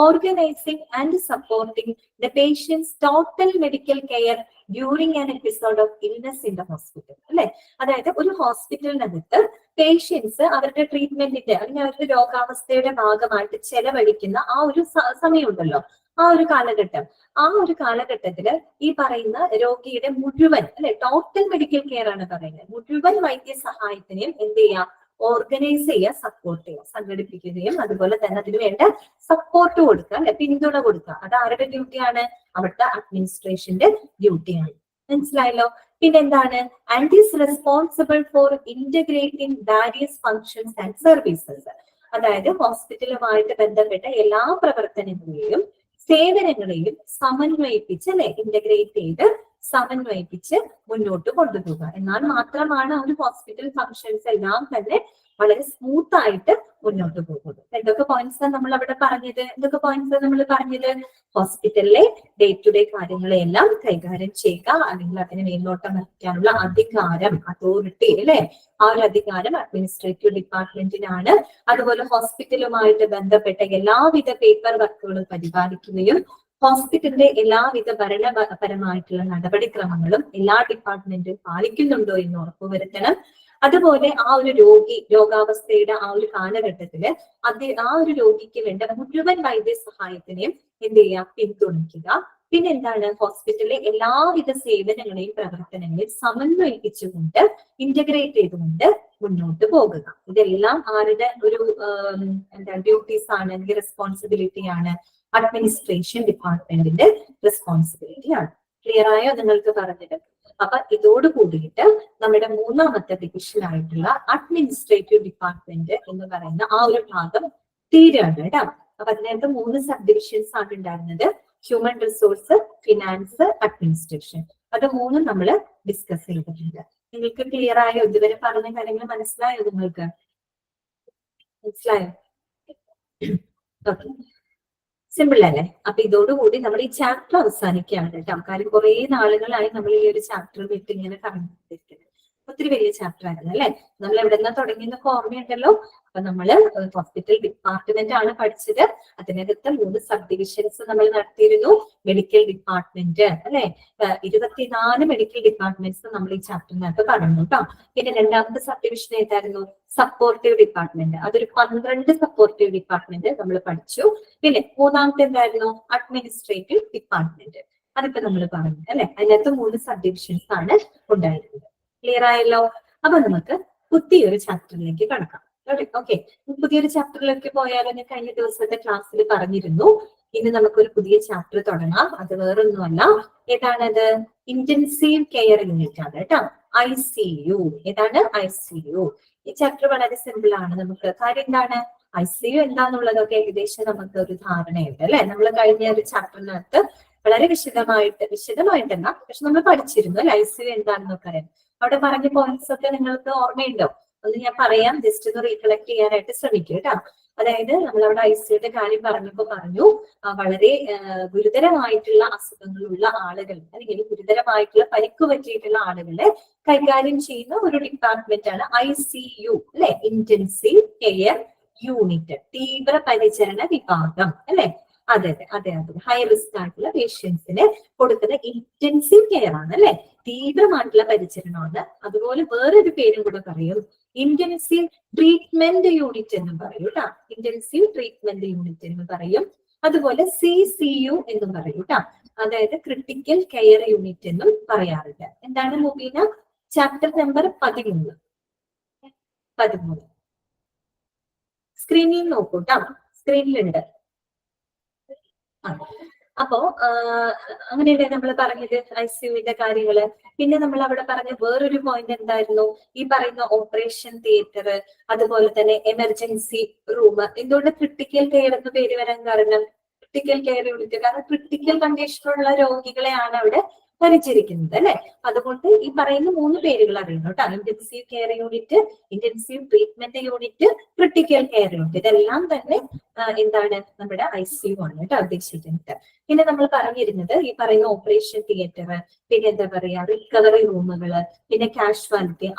organizing and supporting the patient's total medical care during an episode of illness in the hospital. അല്ലെ, അതായത് ഒരു ഹോസ്പിറ്റലിനകത്ത് പേഷ്യൻസ് അവരുടെ ട്രീറ്റ്മെന്റിന്റെ അല്ലെങ്കിൽ അവരുടെ രോഗാവസ്ഥയുടെ ഭാഗമായിട്ട് ചെലവഴിക്കുന്ന ആ ഒരു സമയമുണ്ടല്ലോ, ആ ഒരു കാലഘട്ടം, ആ ഒരു കാലഘട്ടത്തില് ഈ പറയുന്ന രോഗിയുടെ മുഴുവൻ അല്ലെ, ടോട്ടൽ മെഡിക്കൽ കെയർ ആണ് പറയുന്നത്, മുഴുവൻ വൈദ്യസഹായത്തിനെയും എന്ത് ചെയ്യാം? ഓർഗനൈസ് ചെയ്യുക, സപ്പോർട്ട് ചെയ്യുക, സംഘടിപ്പിക്കുകയും അതുപോലെ തന്നെ അതിന് വേണ്ട സപ്പോർട്ട് കൊടുക്കുക അല്ലെ, പിന്തുണ കൊടുക്കുക. അത് ആരുടെ ഡ്യൂട്ടിയാണ്? അവിടുത്തെ അഡ്മിനിസ്ട്രേഷന്റെ ഡ്യൂട്ടിയാണ്. മനസ്സിലായല്ലോ? പിന്നെന്താണ്? And is responsible for integrating various functions and services. അതായത് ഹോസ്പിറ്റലുമായിട്ട് ബന്ധപ്പെട്ട എല്ലാ പ്രവർത്തനങ്ങളെയും സേവനങ്ങളെയും സമന്വയിപ്പിച്ച് അല്ലെ, ഇന്റഗ്രേറ്റ് ചെയ്ത് സമന്വയിപ്പിച്ച് മുന്നോട്ട് കൊണ്ടുപോകുക. എന്നാൽ മാത്രമാണ് ഒരു ഹോസ്പിറ്റൽ ഫങ്ഷൻസ് എല്ലാം തന്നെ വളരെ സ്മൂത്ത് ആയിട്ട് മുന്നോട്ട് പോകുന്നത്. എന്തൊക്കെ പോയിന്റ്സ് നമ്മൾ അവിടെ പറഞ്ഞത്? ഹോസ്പിറ്റലിലെ ഡേ ടു ഡേ കാര്യങ്ങളെല്ലാം കൈകാര്യം ചെയ്യുക, അല്ലെങ്കിൽ അതിന് മേൽനോട്ടം വഹിക്കാനുള്ള അധികാരം, അതോറിറ്റി അല്ലെ, ആ ഒരു അധികാരം അഡ്മിനിസ്ട്രേറ്റീവ് ഡിപ്പാർട്ട്മെന്റിനാണ്. അതുപോലെ ഹോസ്പിറ്റലുമായിട്ട് ബന്ധപ്പെട്ട എല്ലാവിധ പേപ്പർ വർക്കുകളും പരിപാലിക്കുകയും ഹോസ്പിറ്റലിന്റെ എല്ലാവിധ ഭരണപരമായിട്ടുള്ള നടപടിക്രമങ്ങളും എല്ലാ ഡിപ്പാർട്ട്മെന്റും പാലിക്കുന്നുണ്ടോ എന്ന് ഉറപ്പുവരുത്തണം. അതുപോലെ ആ ഒരു രോഗാവസ്ഥയുടെ ആ ഒരു കാലഘട്ടത്തില് ആ ഒരു രോഗിക്ക് വേണ്ട മുഴുവൻ വൈദ്യസഹായത്തിനെയും എന്ത് ചെയ്യുക? പിന്തുണയ്ക്കുക. പിന്നെന്താണ്? ഹോസ്പിറ്റലിലെ എല്ലാവിധ സേവനങ്ങളെയും പ്രവർത്തനങ്ങളെയും സമന്വയിപ്പിച്ചുകൊണ്ട് ഇന്റഗ്രേറ്റ് ചെയ്തുകൊണ്ട് മുന്നോട്ട് പോകുക. ഇതെല്ലാം ആരുടെ ഒരു ഡ്യൂട്ടീസ് ആണ്, അല്ലെങ്കിൽ റെസ്പോൺസിബിലിറ്റി ആണ്? അഡ്മിനിസ്ട്രേഷൻ ഡിപ്പാർട്ട്മെന്റിന്റെ റെസ്പോൺസിബിലിറ്റി ആണ്. ക്ലിയർ ആയോ നിങ്ങൾക്ക് പറഞ്ഞത്? അപ്പൊ ഇതോട് കൂടിയിട്ട് നമ്മുടെ മൂന്നാമത്തെ ഡിവിഷൻ ആയിട്ടുള്ള അഡ്മിനിസ്ട്രേറ്റീവ് ഡിപ്പാർട്ട്മെന്റ് എന്ന് പറയുന്ന ആ ഒരു ഭാഗം തീരാണ് കേട്ടോ. അപ്പൊ അതിനകത്ത് 3 സബ് ഡിവിഷൻസ് ആണ് ഉണ്ടായിരുന്നത്: ഹ്യൂമൻ റിസോഴ്സ്, ഫിനാൻസ്, അഡ്മിനിസ്ട്രേഷൻ. അത് 3 നമ്മൾ ഡിസ്കസ് ചെയ്തിട്ടുണ്ട്. നിങ്ങൾക്ക് ക്ലിയർ ആയോ? ഇതുവരെ പറഞ്ഞ കാര്യങ്ങൾ മനസ്സിലായോ? നിങ്ങൾക്ക് മനസ്സിലായോ? ഓക്കെ, സിമ്പിൾ അല്ലേ? അപ്പൊ ഇതോടുകൂടി നമ്മൾ ഈ ചാപ്റ്റർ അവസാനിക്കുകയാണ് കേട്ടോ. കാര്യം കുറെ നാളുകളായി നമ്മൾ ഈ ഒരു ചാപ്റ്റർ വിട്ട് ഇങ്ങനെ കടന്നുകൊണ്ടിരിക്കുന്നത്. ഒത്തിരി വലിയ ചാപ്റ്റർ ആയിരുന്നു അല്ലെ. നമ്മൾ എവിടെ നിന്നാ തുടങ്ങിയെന്നൊക്കെ ഓർമ്മയുണ്ടല്ലോ. അപ്പൊ നമ്മള് ഹോസ്പിറ്റൽ ഡിപ്പാർട്ട്മെന്റ് ആണ് പഠിച്ചത്. അതിനകത്ത് 3 സബ് ഡിവിഷൻസ് നമ്മൾ നടത്തിയിരുന്നു. മെഡിക്കൽ ഡിപ്പാർട്ട്മെന്റ് അല്ലെ, 24 മെഡിക്കൽ ഡിപ്പാർട്ട്മെന്റ്സ് നമ്മൾ ഈ ചാപ്റ്ററിനകത്ത് പറഞ്ഞു കേട്ടോ. പിന്നെ രണ്ടാമത്തെ സബ് ഡിവിഷൻ ഏതായിരുന്നു? Supportive department. അതൊരു 12 സപ്പോർട്ടീവ് ഡിപ്പാർട്ട്മെന്റ് നമ്മൾ പഠിച്ചു. പിന്നെ മൂന്നാമത്തെ എന്തായിരുന്നു? Administrative department. അതിപ്പോ നമ്മൾ പറഞ്ഞു അല്ലെ. അതിനകത്ത് 3 സബ് ഡിവിഷൻസ് ആണ് ഉണ്ടായിരുന്നത്. ക്ലിയർ ആയല്ലോ? അപ്പൊ നമുക്ക് പുതിയൊരു ചാപ്റ്ററിലേക്ക് കടക്കാം. ഓക്കെ, പുതിയൊരു ചാപ്റ്ററിലേക്ക് പോയാലോ? ഞാൻ കഴിഞ്ഞ ദിവസത്തെ ക്ലാസ്സിൽ പറഞ്ഞിരുന്നു. ഇനി നമുക്കൊരു പുതിയ ചാപ്റ്റർ തുടങ്ങാം. അത് വേറൊന്നുമല്ല, ഏതാണത്? ഇന്റൻസീവ് കെയർ യൂണിറ്റ് ആണ് കേട്ടോ, ICU. ഏതാണ്? ICU. ഈ ചാപ്റ്റർ വളരെ സിമ്പിൾ ആണ്. നമുക്ക് കാര്യം എന്താണ്? ICU എന്താന്നുള്ളതൊക്കെ ഏകദേശം നമുക്ക് ഒരു ധാരണയുണ്ട് അല്ലെ. നമ്മൾ കഴിഞ്ഞ ഒരു ചാപ്റ്ററിനകത്ത് വളരെ വിശദമായിട്ടല്ല, പക്ഷെ നമ്മൾ പഠിച്ചിരുന്നു അല്ലെ ICU എന്താണെന്നൊക്കെ അറിയാം. അവിടെ പറഞ്ഞ പോയിന്റ്സ് ഒക്കെ നിങ്ങൾക്ക് ഓർമ്മയുണ്ടോ? ഒന്ന് ഞാൻ പറയാം, ജസ്റ്റ് ഒന്ന് റീകളക്ട് ചെയ്യാനായിട്ട് ശ്രമിക്കുക കേട്ടോ. അതായത് നമ്മളവിടെ ICUയുടെ കാര്യം പറഞ്ഞു, വളരെ ഗുരുതരമായിട്ടുള്ള അസുഖങ്ങളുള്ള ആളുകൾ അല്ലെങ്കിൽ ഗുരുതരമായിട്ടുള്ള പരിക്ക് പറ്റിയിട്ടുള്ള ആളുകളെ കൈകാര്യം ചെയ്യുന്ന ഒരു ഡിപ്പാർട്ട്മെന്റ് ആണ് ICU അല്ലെ, ഇന്റൻസീവ് കെയർ യൂണിറ്റ്, തീവ്ര പരിചരണ വിഭാഗം അല്ലെ. അതെ, ഹൈ റിസ്ക് ആയിട്ടുള്ള പേഷ്യൻസിന് കൊടുക്കുന്ന ഇന്റൻസീവ് കെയർ ആണ് അല്ലെ, തീവ്രമായിട്ടുള്ള പരിചരണമാണ്. അതുപോലെ വേറൊരു പേരും കൂടെ പറയും, ഇന്റൻസീവ് ട്രീറ്റ്മെന്റ് യൂണിറ്റ് എന്നും പറയും കേട്ടോ. ഇന്റൻസീവ് ട്രീറ്റ്മെന്റ് യൂണിറ്റ് എന്ന് പറയും. അതുപോലെ CCU എന്നും പറയും കേട്ടോ. അതായത് ക്രിട്ടിക്കൽ കെയർ യൂണിറ്റ് എന്നും പറയാറുണ്ട്. എന്താണ് മുബീന? Chapter number 13. സ്ക്രീനിൽ നോക്കൂ കേട്ടോ, സ്ക്രീനിലുണ്ട്. അപ്പോ അങ്ങനെയല്ലേ നമ്മൾ പറഞ്ഞത് ICUവിന്റെ കാര്യങ്ങള്. പിന്നെ നമ്മൾ അവിടെ പറഞ്ഞ വേറൊരു പോയിന്റ് എന്തായിരുന്നു? ഈ പറയുന്ന ഓപ്പറേഷൻ തിയേറ്റർ, അതുപോലെ തന്നെ എമർജൻസി റൂം. എന്തുകൊണ്ട് ക്രിട്ടിക്കൽ കെയർ എന്ന് പേര് വരാൻ കാരണം? ക്രിട്ടിക്കൽ കെയർ യൂണിറ്റ്, കാരണം ക്രിട്ടിക്കൽ കണ്ടീഷനുള്ള രോഗികളെയാണ് അവിടെ പരിചരിക്കുന്നത് അല്ലെ. അതുകൊണ്ട് ഈ പറയുന്ന 3 പേരുകൾ അറിയണം കേട്ടോ. Intensive care unit, intensive treatment unit, critical care unit. ഇതെല്ലാം തന്നെ എന്താണ്? നമ്മുടെ ICU ആണ് കേട്ടോ ഉദ്ദേശിക്കുന്നത്. പിന്നെ നമ്മൾ പറഞ്ഞിരുന്നത് ഈ പറയുന്ന ഓപ്പറേഷൻ തിയേറ്റർ, പിന്നെ എന്താ പറയാ റിക്കവറി റൂമുകള്, പിന്നെ കാഷ്വാലിറ്റി,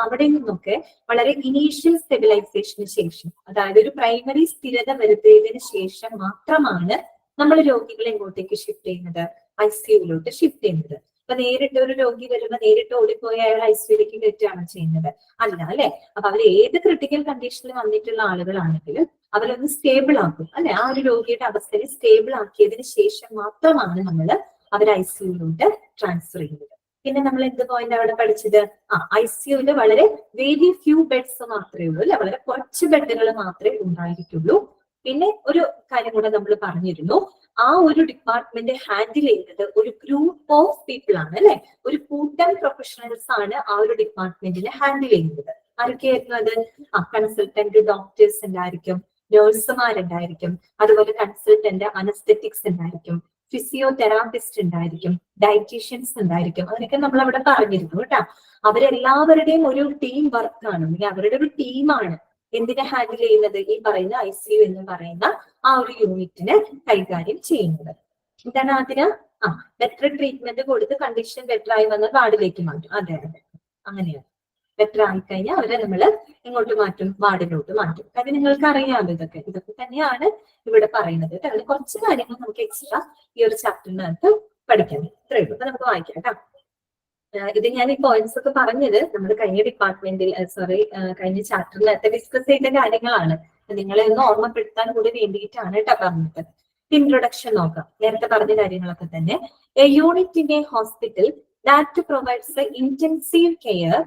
അവിടെ നിന്നൊക്കെ വളരെ ഇനീഷ്യൽ സ്റ്റെബിലൈസേഷന് ശേഷം, അതായത് ഒരു പ്രൈമറി സ്ഥിരത വരുത്തിയതിനു ശേഷം മാത്രമാണ് നമ്മൾ രോഗികളെ എങ്ങോട്ടേക്ക് ഷിഫ്റ്റ് ചെയ്യുന്നത്? ICUവിലോട്ട് ഷിഫ്റ്റ് ചെയ്യുന്നത്. അപ്പൊ നേരിട്ട് ഒരു രോഗി വരുമ്പോൾ നേരിട്ട് ഓടിപ്പോയി അയാൾ ICUവിലേക്ക് കയറ്റുകയാണ് ചെയ്യുന്നത്? അല്ല അല്ലെ. അപ്പൊ അവർ ഏത് ക്രിട്ടിക്കൽ കണ്ടീഷനിൽ വന്നിട്ടുള്ള ആളുകളാണെങ്കിലും അവരൊന്ന് സ്റ്റേബിൾ ആക്കും അല്ലെ. ആ ഒരു രോഗിയുടെ അവസ്ഥയെ സ്റ്റേബിൾ ആക്കിയതിന് ശേഷം മാത്രമാണ് നമ്മൾ അവർ ICUവിലോട്ട് ട്രാൻസ്ഫർ ചെയ്യുന്നത്. പിന്നെ നമ്മൾ എന്ത് പോയിന്റ് അവിടെ പഠിച്ചത്? ICUവിൽ വളരെ വെരി ഫ്യൂ ബെഡ്സ് മാത്രമേ ഉള്ളൂ അല്ലെ, വളരെ കുറച്ച് ബെഡുകൾ മാത്രമേ ഉണ്ടായിരിക്കുള്ളൂ. പിന്നെ ഒരു കാര്യം കൂടെ നമ്മൾ പറഞ്ഞിരുന്നു, ആ ഒരു ഡിപ്പാർട്ട്മെന്റ് ഹാൻഡിൽ ചെയ്യുന്നത് ഒരു ഗ്രൂപ്പ് ഓഫ് പീപ്പിൾ ആണ് അല്ലെ, ഒരു കൂട്ടം പ്രൊഫഷണൽസ് ആണ് ആ ഒരു ഡിപ്പാർട്ട്മെന്റിനെ ഹാൻഡിൽ ചെയ്യുന്നത്. ആരൊക്കെയായിരുന്നു അത്? കൺസൾട്ടന്റ് ഡോക്ടേഴ്സ് ഉണ്ടായിരിക്കും, നഴ്സുമാരുണ്ടായിരിക്കും, അതുപോലെ കൺസൾട്ടന്റ് അനസ്തെറ്റിക്സ് ഉണ്ടായിരിക്കും, ഫിസിയോതെറാപ്പിസ്റ്റ് ഉണ്ടായിരിക്കും, ഡയറ്റീഷ്യൻസ് ഉണ്ടായിരിക്കും. അതൊക്കെ നമ്മൾ അവിടെ പറഞ്ഞിരുന്നു കേട്ടോ. അവരെല്ലാവരുടെയും ഒരു ടീം വർക്കാണ്, അല്ലെങ്കിൽ അവരുടെ ഒരു ടീമാണ് എന്തിനെ ഹാൻഡിൽ ചെയ്യുന്നത്? ഈ പറയുന്ന ICU എന്ന് പറയുന്ന ആ ഒരു യൂണിറ്റിനെ കൈകാര്യം ചെയ്യുന്നത്. എന്താണ് അതിന്? ബെറ്റർ ട്രീറ്റ്മെന്റ് കൊടുത്ത് കണ്ടീഷൻ ബെറ്റർ ആയി വന്ന വാർഡിലേക്ക് മാറ്റും. അതെ, അങ്ങനെയാണ്. ബെറ്റർ ആയിക്കഴിഞ്ഞാൽ അവരെ നമ്മൾ എങ്ങോട്ട് മാറ്റും? വാർഡിലോട്ട് മാറ്റും. കാര്യം നിങ്ങൾക്ക് അറിയാമല്ലോ ഇതൊക്കെ തന്നെയാണ് ഇവിടെ പറയുന്നത്. അതിന് കുറച്ച് കാര്യങ്ങൾ നമുക്ക് എക്സ്ട്രാ ഈ ഒരു ചാപ്റ്ററിനകത്ത് പഠിക്കണം. ഇത്രയേ ഉള്ളൂ. അപ്പൊ നമുക്ക് വായിക്കാം കേട്ടോ. ഇത് ഞാൻ ഈ പോയിന്റ്സ് ഒക്കെ പറഞ്ഞത് നമ്മൾ കഴിഞ്ഞ കഴിഞ്ഞ ചാപ്റ്ററിനകത്ത് ഡിസ്കസ് ചെയ്ത കാര്യങ്ങളാണ്. നിങ്ങളെ ഒന്ന് ഓർമ്മപ്പെടുത്താൻ കൂടി വേണ്ടിയിട്ടാണ് കേട്ടോ പറഞ്ഞത്. ഇൻട്രൊഡക്ഷൻ നോക്കാം. നേരത്തെ പറഞ്ഞ കാര്യങ്ങളൊക്കെ തന്നെ. A unit in a hospital that provides intensive care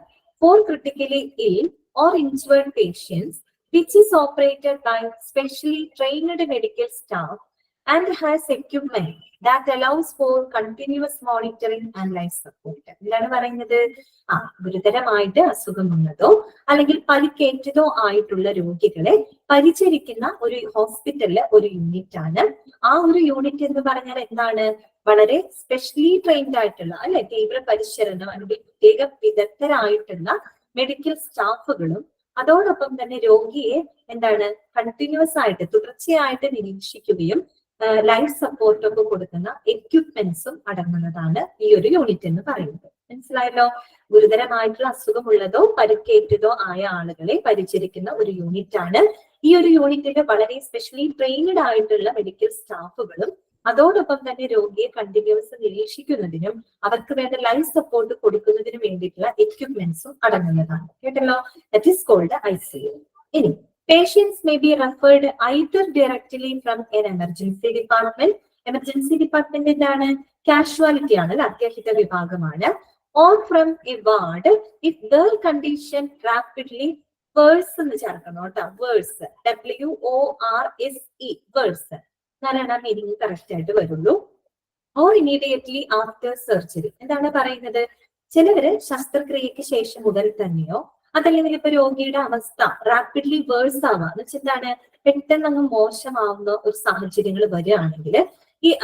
for critically ill or injured patients which is operated by specially trained medical staff and has equipment that allows for continuous monitoring and life support. എന്താണ് പറയുന്നത്? ഗുരുതരമായിട്ട് അസുഖമുള്ളതോ അല്ലെങ്കിൽ പരിക്കേറ്റതോ ആയിട്ടുള്ള രോഗികളെ പരിചരിക്കുന്ന ഒരു ഹോസ്പിറ്റലിലെ ഒരു unit ആണ്. ആ ഒരു യൂണിറ്റ് എന്ന് പറഞ്ഞാൽ എന്താണ്? വളരെ സ്പെഷ്യലി ട്രെയിൻഡ് ആയിട്ടുള്ള അല്ലെ, തീവ്ര പരിചരണം അല്ലെങ്കിൽ പ്രത്യേക വിദഗ്ധരായിട്ടുള്ള മെഡിക്കൽ സ്റ്റാഫുകളും അതോടൊപ്പം തന്നെ രോഗിയെ എന്താണ് കണ്ടിന്യൂസ് ആയിട്ട് തുടർച്ചയായിട്ട് നിരീക്ഷിക്കുകയും ലൈഫ് സപ്പോർട്ടൊക്കെ കൊടുക്കുന്ന എക്യുപ്മെന്റ്സും അടങ്ങുന്നതാണ് ഈ ഒരു യൂണിറ്റ് എന്ന് പറയുന്നത്. മനസ്സിലായല്ലോ? ഗുരുതരമായിട്ടുള്ള അസുഖമുള്ളതോ പരിക്കേറ്റതോ ആയ ആളുകളെ പരിചരിക്കുന്ന ഒരു യൂണിറ്റ് ആണ്. ഈ ഒരു യൂണിറ്റിൽ വളരെ സ്പെഷ്യലി ട്രെയിൻഡ് ആയിട്ടുള്ള മെഡിക്കൽ സ്റ്റാഫുകളും അതോടൊപ്പം തന്നെ രോഗിയെ കണ്ടിന്യൂസ് നിരീക്ഷിക്കുന്നതിനും അവർക്ക് വേണ്ട ലൈഫ് സപ്പോർട്ട് കൊടുക്കുന്നതിനും വേണ്ടിയിട്ടുള്ള എക്യുപ്മെന്റ്സും അടങ്ങുന്നതാണ്. കേട്ടല്ലോ? That is called ICU. ഇനി patients may be referred either directly from an emergency department. Emergency department എന്താണ്? കാഷ്വാലിറ്റി ആണ്, അത്യാഹിത വിഭാഗമാണ്. or from a ward if their condition rapidly worse എന്ന് ചേർക്കണം കേട്ടോ. വേഴ്സ്, WORSE, വേഴ്സ് എന്നാലാണ് ആ മീനിങ് കറക്റ്റ് ആയിട്ട് വരുള്ളൂ. or immediately after surgery. എന്താണ് പറയുന്നത്? ചിലവര് ശസ്ത്രക്രിയക്ക് ശേഷം മുതൽ തന്നെയോ അതല്ലെങ്കിൽ ഇപ്പൊ രോഗിയുടെ അവസ്ഥ റാപ്പിഡ്ലി വേഴ്സ് ആവാം എന്ന് വെച്ചെന്താണ്, പെട്ടെന്ന് അങ്ങ് മോശമാവുന്ന ഒരു സാഹചര്യങ്ങൾ വരികയാണെങ്കിൽ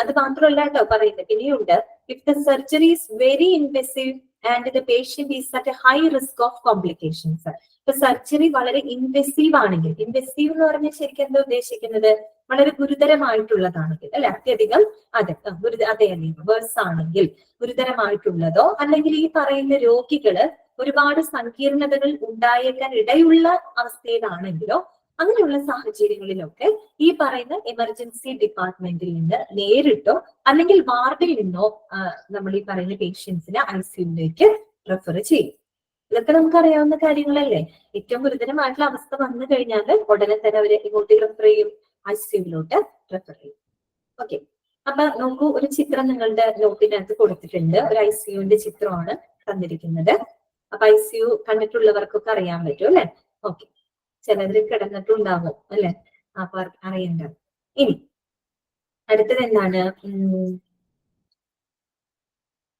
അത് മാത്രമല്ല കേട്ടോ പറയുന്നത്, പിന്നെയുണ്ട് if the surgery is very invasive and the patient is at a high risk of complications. ഇപ്പൊ സർജറി വളരെ ഇൻവെസീവ് ആണെങ്കിൽ, ഇൻവെസീവ് എന്ന് പറഞ്ഞാൽ ശരിക്കും എന്താ ഉദ്ദേശിക്കുന്നത്? വളരെ ഗുരുതരമായിട്ടുള്ളതാണെങ്കിൽ അല്ലെ, അത്യധികം അതെ വേഴ്സ് ആണെങ്കിൽ ഗുരുതരമായിട്ടുള്ളതോ അല്ലെങ്കിൽ ഈ പറയുന്ന രോഗികള് ഒരുപാട് സങ്കീർണതകൾ ഉണ്ടായേക്കാൻ ഇടയുള്ള അവസ്ഥയിലാണെങ്കിലോ അങ്ങനെയുള്ള സാഹചര്യങ്ങളിലൊക്കെ ഈ പറയുന്ന എമർജൻസി ഡിപ്പാർട്ട്മെന്റിൽ നിന്ന് നേരിട്ടോ അല്ലെങ്കിൽ വാർഡിൽ നിന്നോ നമ്മൾ ഈ പറയുന്ന പേഷ്യൻസിനെ ICUവിലേക്ക് റെഫർ ചെയ്യും. ഇതൊക്കെ നമുക്ക് അറിയാവുന്ന കാര്യങ്ങളല്ലേ. ഏറ്റവും ഗുരുതരമായിട്ടുള്ള അവസ്ഥ വന്നു കഴിഞ്ഞാൽ ഉടനെ തന്നെ അവരെ ഇങ്ങോട്ട് റെഫർ ചെയ്യും, ICUവിലോട്ട് റെഫർ ചെയ്യും. ഓക്കെ, അപ്പൊ നോക്കൂ, ഒരു ചിത്രം നിങ്ങളുടെ നോട്ടിനകത്ത് കൊടുത്തിട്ടുണ്ട്. ഒരു ICUവിന്റെ ചിത്രമാണ് തന്നിരിക്കുന്നത്. അപ്പൊ ICU കണ്ടിട്ടുള്ളവർക്കൊക്കെ അറിയാൻ പറ്റും അല്ലെ? ഓക്കെ, ചിലവര് കിടന്നിട്ടുണ്ടാവും അല്ലെ, അപ്പൊ അറിയണ്ട. ഇനി അടുത്തത് എന്താണ്?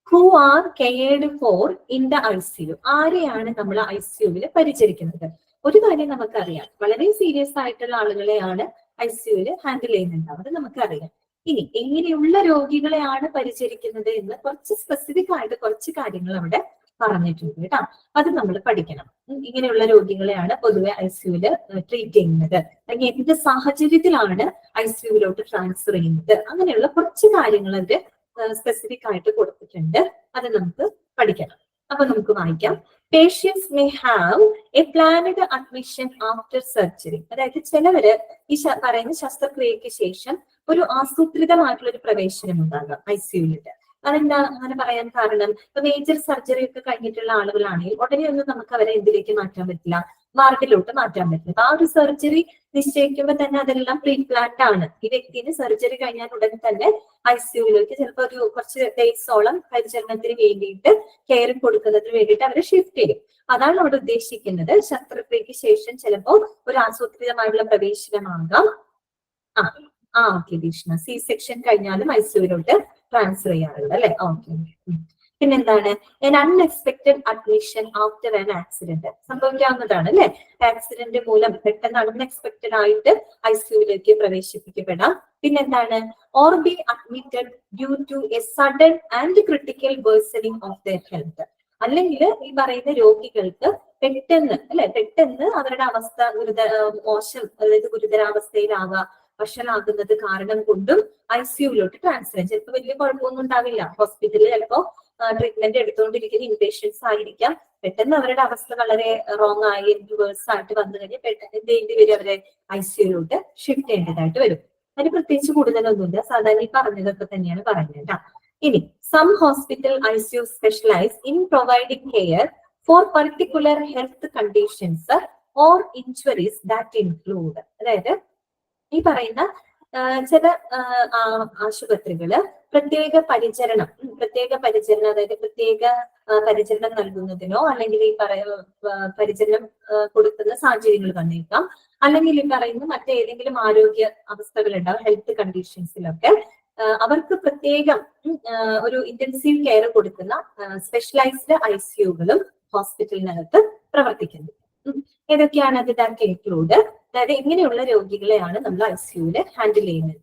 Who are cared for in the ICU. ആരെയാണ് നമ്മൾ ICUവിൽ പരിചരിക്കുന്നത്? ഒരു കാര്യം നമുക്കറിയാം, വളരെ സീരിയസ് ആയിട്ടുള്ള ആളുകളെയാണ് ICUവിൽ ഹാൻഡിൽ ചെയ്യുന്നുണ്ടാവും, അത് നമുക്കറിയാം. ഇനി എങ്ങനെയുള്ള രോഗികളെയാണ് പരിചരിക്കുന്നത് എന്ന് കുറച്ച് സ്പെസിഫിക് ആയിട്ട് കുറച്ച് കാര്യങ്ങൾ അവിടെ പറഞ്ഞിട്ടുണ്ട് കേട്ടോ. അത് നമ്മൾ പഠിക്കണം. ഇങ്ങനെയുള്ള രോഗികളെയാണ് പൊതുവെ ICUവിൽ ട്രീറ്റ് ചെയ്യുന്നത്, അല്ലെങ്കിൽ എന്ത് സാഹചര്യത്തിലാണ് ICUവിലോട്ട് ട്രാൻസ്ഫർ ചെയ്യുന്നത്, അങ്ങനെയുള്ള കുറച്ച് കാര്യങ്ങൾ അതിൽ സ്പെസിഫിക് ആയിട്ട് കൊടുത്തിട്ടുണ്ട്. അത് നമുക്ക് പഠിക്കണം. അപ്പൊ നമുക്ക് വായിക്കാം. Patients may have a planned admission after surgery. അതായത് ചിലവര് ഈ പറയുന്ന ശസ്ത്രക്രിയക്ക് ശേഷം ഒരു ആസൂത്രിതമായിട്ടുള്ള ഒരു പ്രവേശനം ഉണ്ടാകാം ICUവിൽ. അതെന്താ അങ്ങനെ പറയാൻ കാരണം? ഇപ്പൊ മേജർ സർജറി ഒക്കെ കഴിഞ്ഞിട്ടുള്ള ആളുകളാണെങ്കിൽ ഉടനെ ഒന്നും നമുക്ക് അവരെ എന്തിലേക്ക് മാറ്റാൻ പറ്റില്ല, വാർഡിലോട്ട് മാറ്റാൻ പറ്റില്ല. ആ ഒരു സർജറി നിശ്ചയിക്കുമ്പോൾ തന്നെ അതെല്ലാം പ്രീ പ്ലാൻഡ് ആണ്. ഈ വ്യക്തിന് സർജറി കഴിഞ്ഞാൽ ഉടൻ തന്നെ ICUവിലേക്ക് ചിലപ്പോൾ ഒരു കുറച്ച് ഡേയ്സോളം പരിചരണത്തിന് വേണ്ടിയിട്ട് കെയർ കൊടുക്കുന്നതിന് വേണ്ടിയിട്ട് അവരെ ഷിഫ്റ്റ് ചെയ്യും. അതാണ് അവിടെ ഉദ്ദേശിക്കുന്നത്. ശസ്ത്രക്രിയക്ക് ശേഷം ചിലപ്പോൾ ഒരു ആസൂത്രിതമായിട്ടുള്ള പ്രവേശനമാകാം. ഓക്കെ ദീഷ്ണ, C സെക്ഷൻ കഴിഞ്ഞാലും ICUവിലോട്ട് ട്രാൻസ്ഫർ ചെയ്യാറുണ്ട് അല്ലെ? ഓക്കെ. പിന്നെന്താണ്? an unexpected admission after an accident. സംഭവിക്കാവുന്നതാണ് അല്ലെ? ആക്സിഡന്റ് മൂലം പെട്ടെന്ന് അൺഎക്സ്പെക്ടഡ് ആയിട്ട് ICUവിലേക്ക് പ്രവേശിപ്പിക്കപ്പെടാം. പിന്നെന്താണ്? or be admitted due to a sudden and critical worsening of their health. അല്ലെങ്കിൽ ഈ പറയുന്ന രോഗികൾക്ക് പെട്ടെന്ന് അവരുടെ അവസ്ഥ മോശം, അതായത് ഗുരുതരാവസ്ഥയിലാവാം, വഷളാകുന്നത് കാരണം കൊണ്ടും ICUവിലോട്ട് ട്രാൻസ്ഫർ ചെയ്യാം. ചിലപ്പോൾ വലിയ കുഴപ്പമൊന്നും ഉണ്ടാവില്ല, ഹോസ്പിറ്റലിൽ ചിലപ്പോ ട്രീറ്റ്മെന്റ് എടുത്തുകൊണ്ടിരിക്കുന്ന ഇൻപേഷ്യൻസ് ആയിരിക്കാം. പെട്ടെന്ന് അവരുടെ അവസ്ഥ വളരെ റോങ് ആയി റിവേഴ്സ് ആയിട്ട് വന്നു കഴിഞ്ഞാൽ പെട്ടെന്ന് എന്ത് ചെയ്യേണ്ടി വരും? അവരെ ICUവിലോട്ട് ഷിഫ്റ്റ് ചെയ്യേണ്ടതായിട്ട് വരും. അതിന് പ്രത്യേകിച്ച് കൂടുതലൊന്നുമില്ല, സാധാരണ ഈ പറഞ്ഞതൊക്കെ തന്നെയാണ് പറയുന്നത്. ഇനി some hospital ICU specialise in providing care for particular health conditions or injuries that include. അതായത് ഈ പറയുന്ന ചില ആശുപത്രികള് പ്രത്യേക പരിചരണം, അതായത് പ്രത്യേക പരിചരണം നൽകുന്നതിനോ അല്ലെങ്കിൽ ഈ പരിചരണം കൊടുക്കുന്ന സാഹചര്യങ്ങൾ വന്നേക്കാം. അല്ലെങ്കിൽ ഈ പറയുന്ന മറ്റേതെങ്കിലും ആരോഗ്യ അവസ്ഥകൾ ഉണ്ടാവും, ഹെൽത്ത് കണ്ടീഷൻസിലൊക്കെ അവർക്ക് പ്രത്യേകം ഒരു ഇന്റൻസീവ് കെയർ കൊടുക്കുന്ന സ്പെഷ്യലൈസ്ഡ് ICUകളും ഹോസ്പിറ്റലിനകത്ത് പ്രവർത്തിക്കുന്നു. ഏതൊക്കെയാണ് അത്? That include. അതായത് ഇങ്ങനെയുള്ള രോഗികളെയാണ് നമ്മൾ ICUവിൽ ഹാൻഡിൽ ചെയ്യുന്നത്.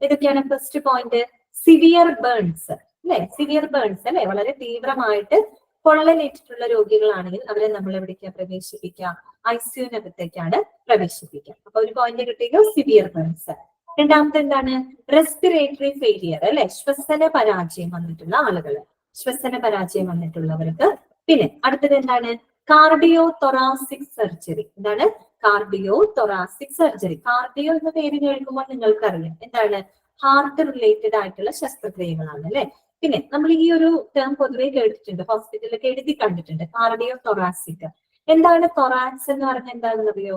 ഇതൊക്കെയാണ് ഫസ്റ്റ് പോയിന്റ്. സിവിയർ ബേൺസ് അല്ലെ, സിവിയർ ബേൺസ് അല്ലെ, വളരെ തീവ്രമായിട്ട് പൊള്ളലേറ്റിട്ടുള്ള രോഗികളാണെങ്കിൽ അവരെ നമ്മൾ എവിടേക്കാണ് പ്രവേശിപ്പിക്കുക? ICUവിനകത്തേക്കാണ് പ്രവേശിപ്പിക്കുക. അപ്പൊ ഒരു പോയിന്റ് കിട്ടിയോ? Severe burns. രണ്ടാമത്തെ എന്താണ്? റെസ്പിറേറ്ററി ഫെയിലിയർ അല്ലെ, ശ്വസന പരാജയം വന്നിട്ടുള്ള ആളുകൾ. ശ്വസന പരാജയം വന്നിട്ടുള്ളവർക്ക്. പിന്നെ അടുത്തത് എന്താണ്? Cardio thoracic surgery. എന്താണ്? Cardio thoracic surgery. കാർഡിയോ എന്ന പേര് കേൾക്കുമ്പോൾ നിങ്ങൾക്കറിയാം എന്താണ്? ഹാർട്ട് റിലേറ്റഡ് ആയിട്ടുള്ള ശസ്ത്രക്രിയകളാണ് അല്ലെ. പിന്നെ നമ്മൾ ഈ ഒരു ടേം പൊതുവെ കേട്ടിട്ടുണ്ട്, ഹോസ്പിറ്റലിലൊക്കെ എഴുതി കണ്ടിട്ടുണ്ട്, കാർഡിയോ തൊറാസിക്. എന്താണ് തൊറാക്സ് എന്ന് പറഞ്ഞാൽ എന്താണെന്ന് അറിയോ?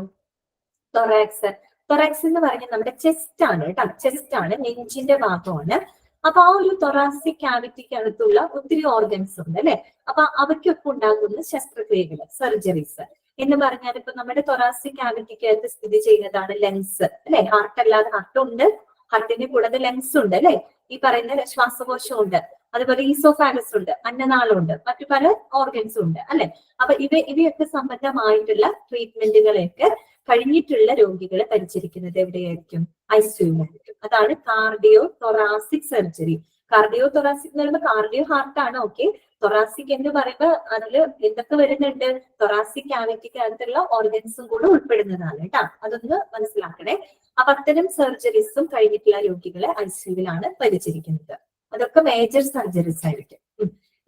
തൊറാക്സ് എന്ന് പറഞ്ഞാൽ നമ്മുടെ ചെസ്റ്റ് ആണ് കേട്ടോ, ചെസ്റ്റ് ആണ്, നെഞ്ചിന്റെ ഭാഗമാണ്. അപ്പൊ ആ ഒരു തൊറാസിക് ക്യാവിറ്റിക്ക് അടുത്തുള്ള ഒത്തിരി ഓർഗൻസ് ഉണ്ട് അല്ലെ. അപ്പൊ അവയ്ക്കൊക്കെ ഉണ്ടാകുന്ന ശസ്ത്രക്രിയകൾ, സർജറീസ് എന്ന് പറഞ്ഞാൽ ഇപ്പൊ നമ്മുടെ തൊറാസിക് ക്യാവിറ്റിക്ക് അകത്ത് സ്ഥിതി ചെയ്യുന്നതാണ് ലങ്സ് അല്ലെ. ഹാർട്ട് അല്ലാതെ ഹാർട്ടുണ്ട്, ഹാർട്ടിന് കൂടാതെ ലങ്സ് ഉണ്ട് അല്ലെ, ഈ പറയുന്ന ശ്വാസകോശം ഉണ്ട്, അതുപോലെ ഈസോഫാഗസ് ഉണ്ട്, അന്നനാളമുണ്ട്, മറ്റു പല ഓർഗൻസും ഉണ്ട് അല്ലെ. അപ്പൊ ഇവയൊക്കെ സംബന്ധമായിട്ടുള്ള ട്രീറ്റ്മെന്റുകളെയൊക്കെ കഴിഞ്ഞിട്ടുള്ള രോഗികളെ പരിചരിക്കുന്നത് എവിടെയായിരിക്കും? ICU-ലായിരിക്കും. അതാണ് cardio thoracic surgery. Cardio thoracic എന്ന് പറയുമ്പോൾ കാർഡിയോ ഹാർട്ട് ആണ്, ഓക്കെ. തൊറാസിക് എന്ന് പറയുമ്പോൾ അതിൽ എന്തൊക്കെ വരുന്നുണ്ട്? തൊറാസിക് ക്യാവിറ്റിക്ക് അകത്തുള്ള ഓർഗൻസും കൂടെ ഉൾപ്പെടുന്നതാണ് കേട്ടോ, അതൊന്ന് മനസ്സിലാക്കണേ. അപ്പൊ അത്തരം സർജറീസും കഴിഞ്ഞിട്ടുള്ള രോഗികളെ ICU-ലാണ് പരിചരിക്കുന്നത്. അതൊക്കെ മേജർ സർജറീസ് ആയിരിക്കും.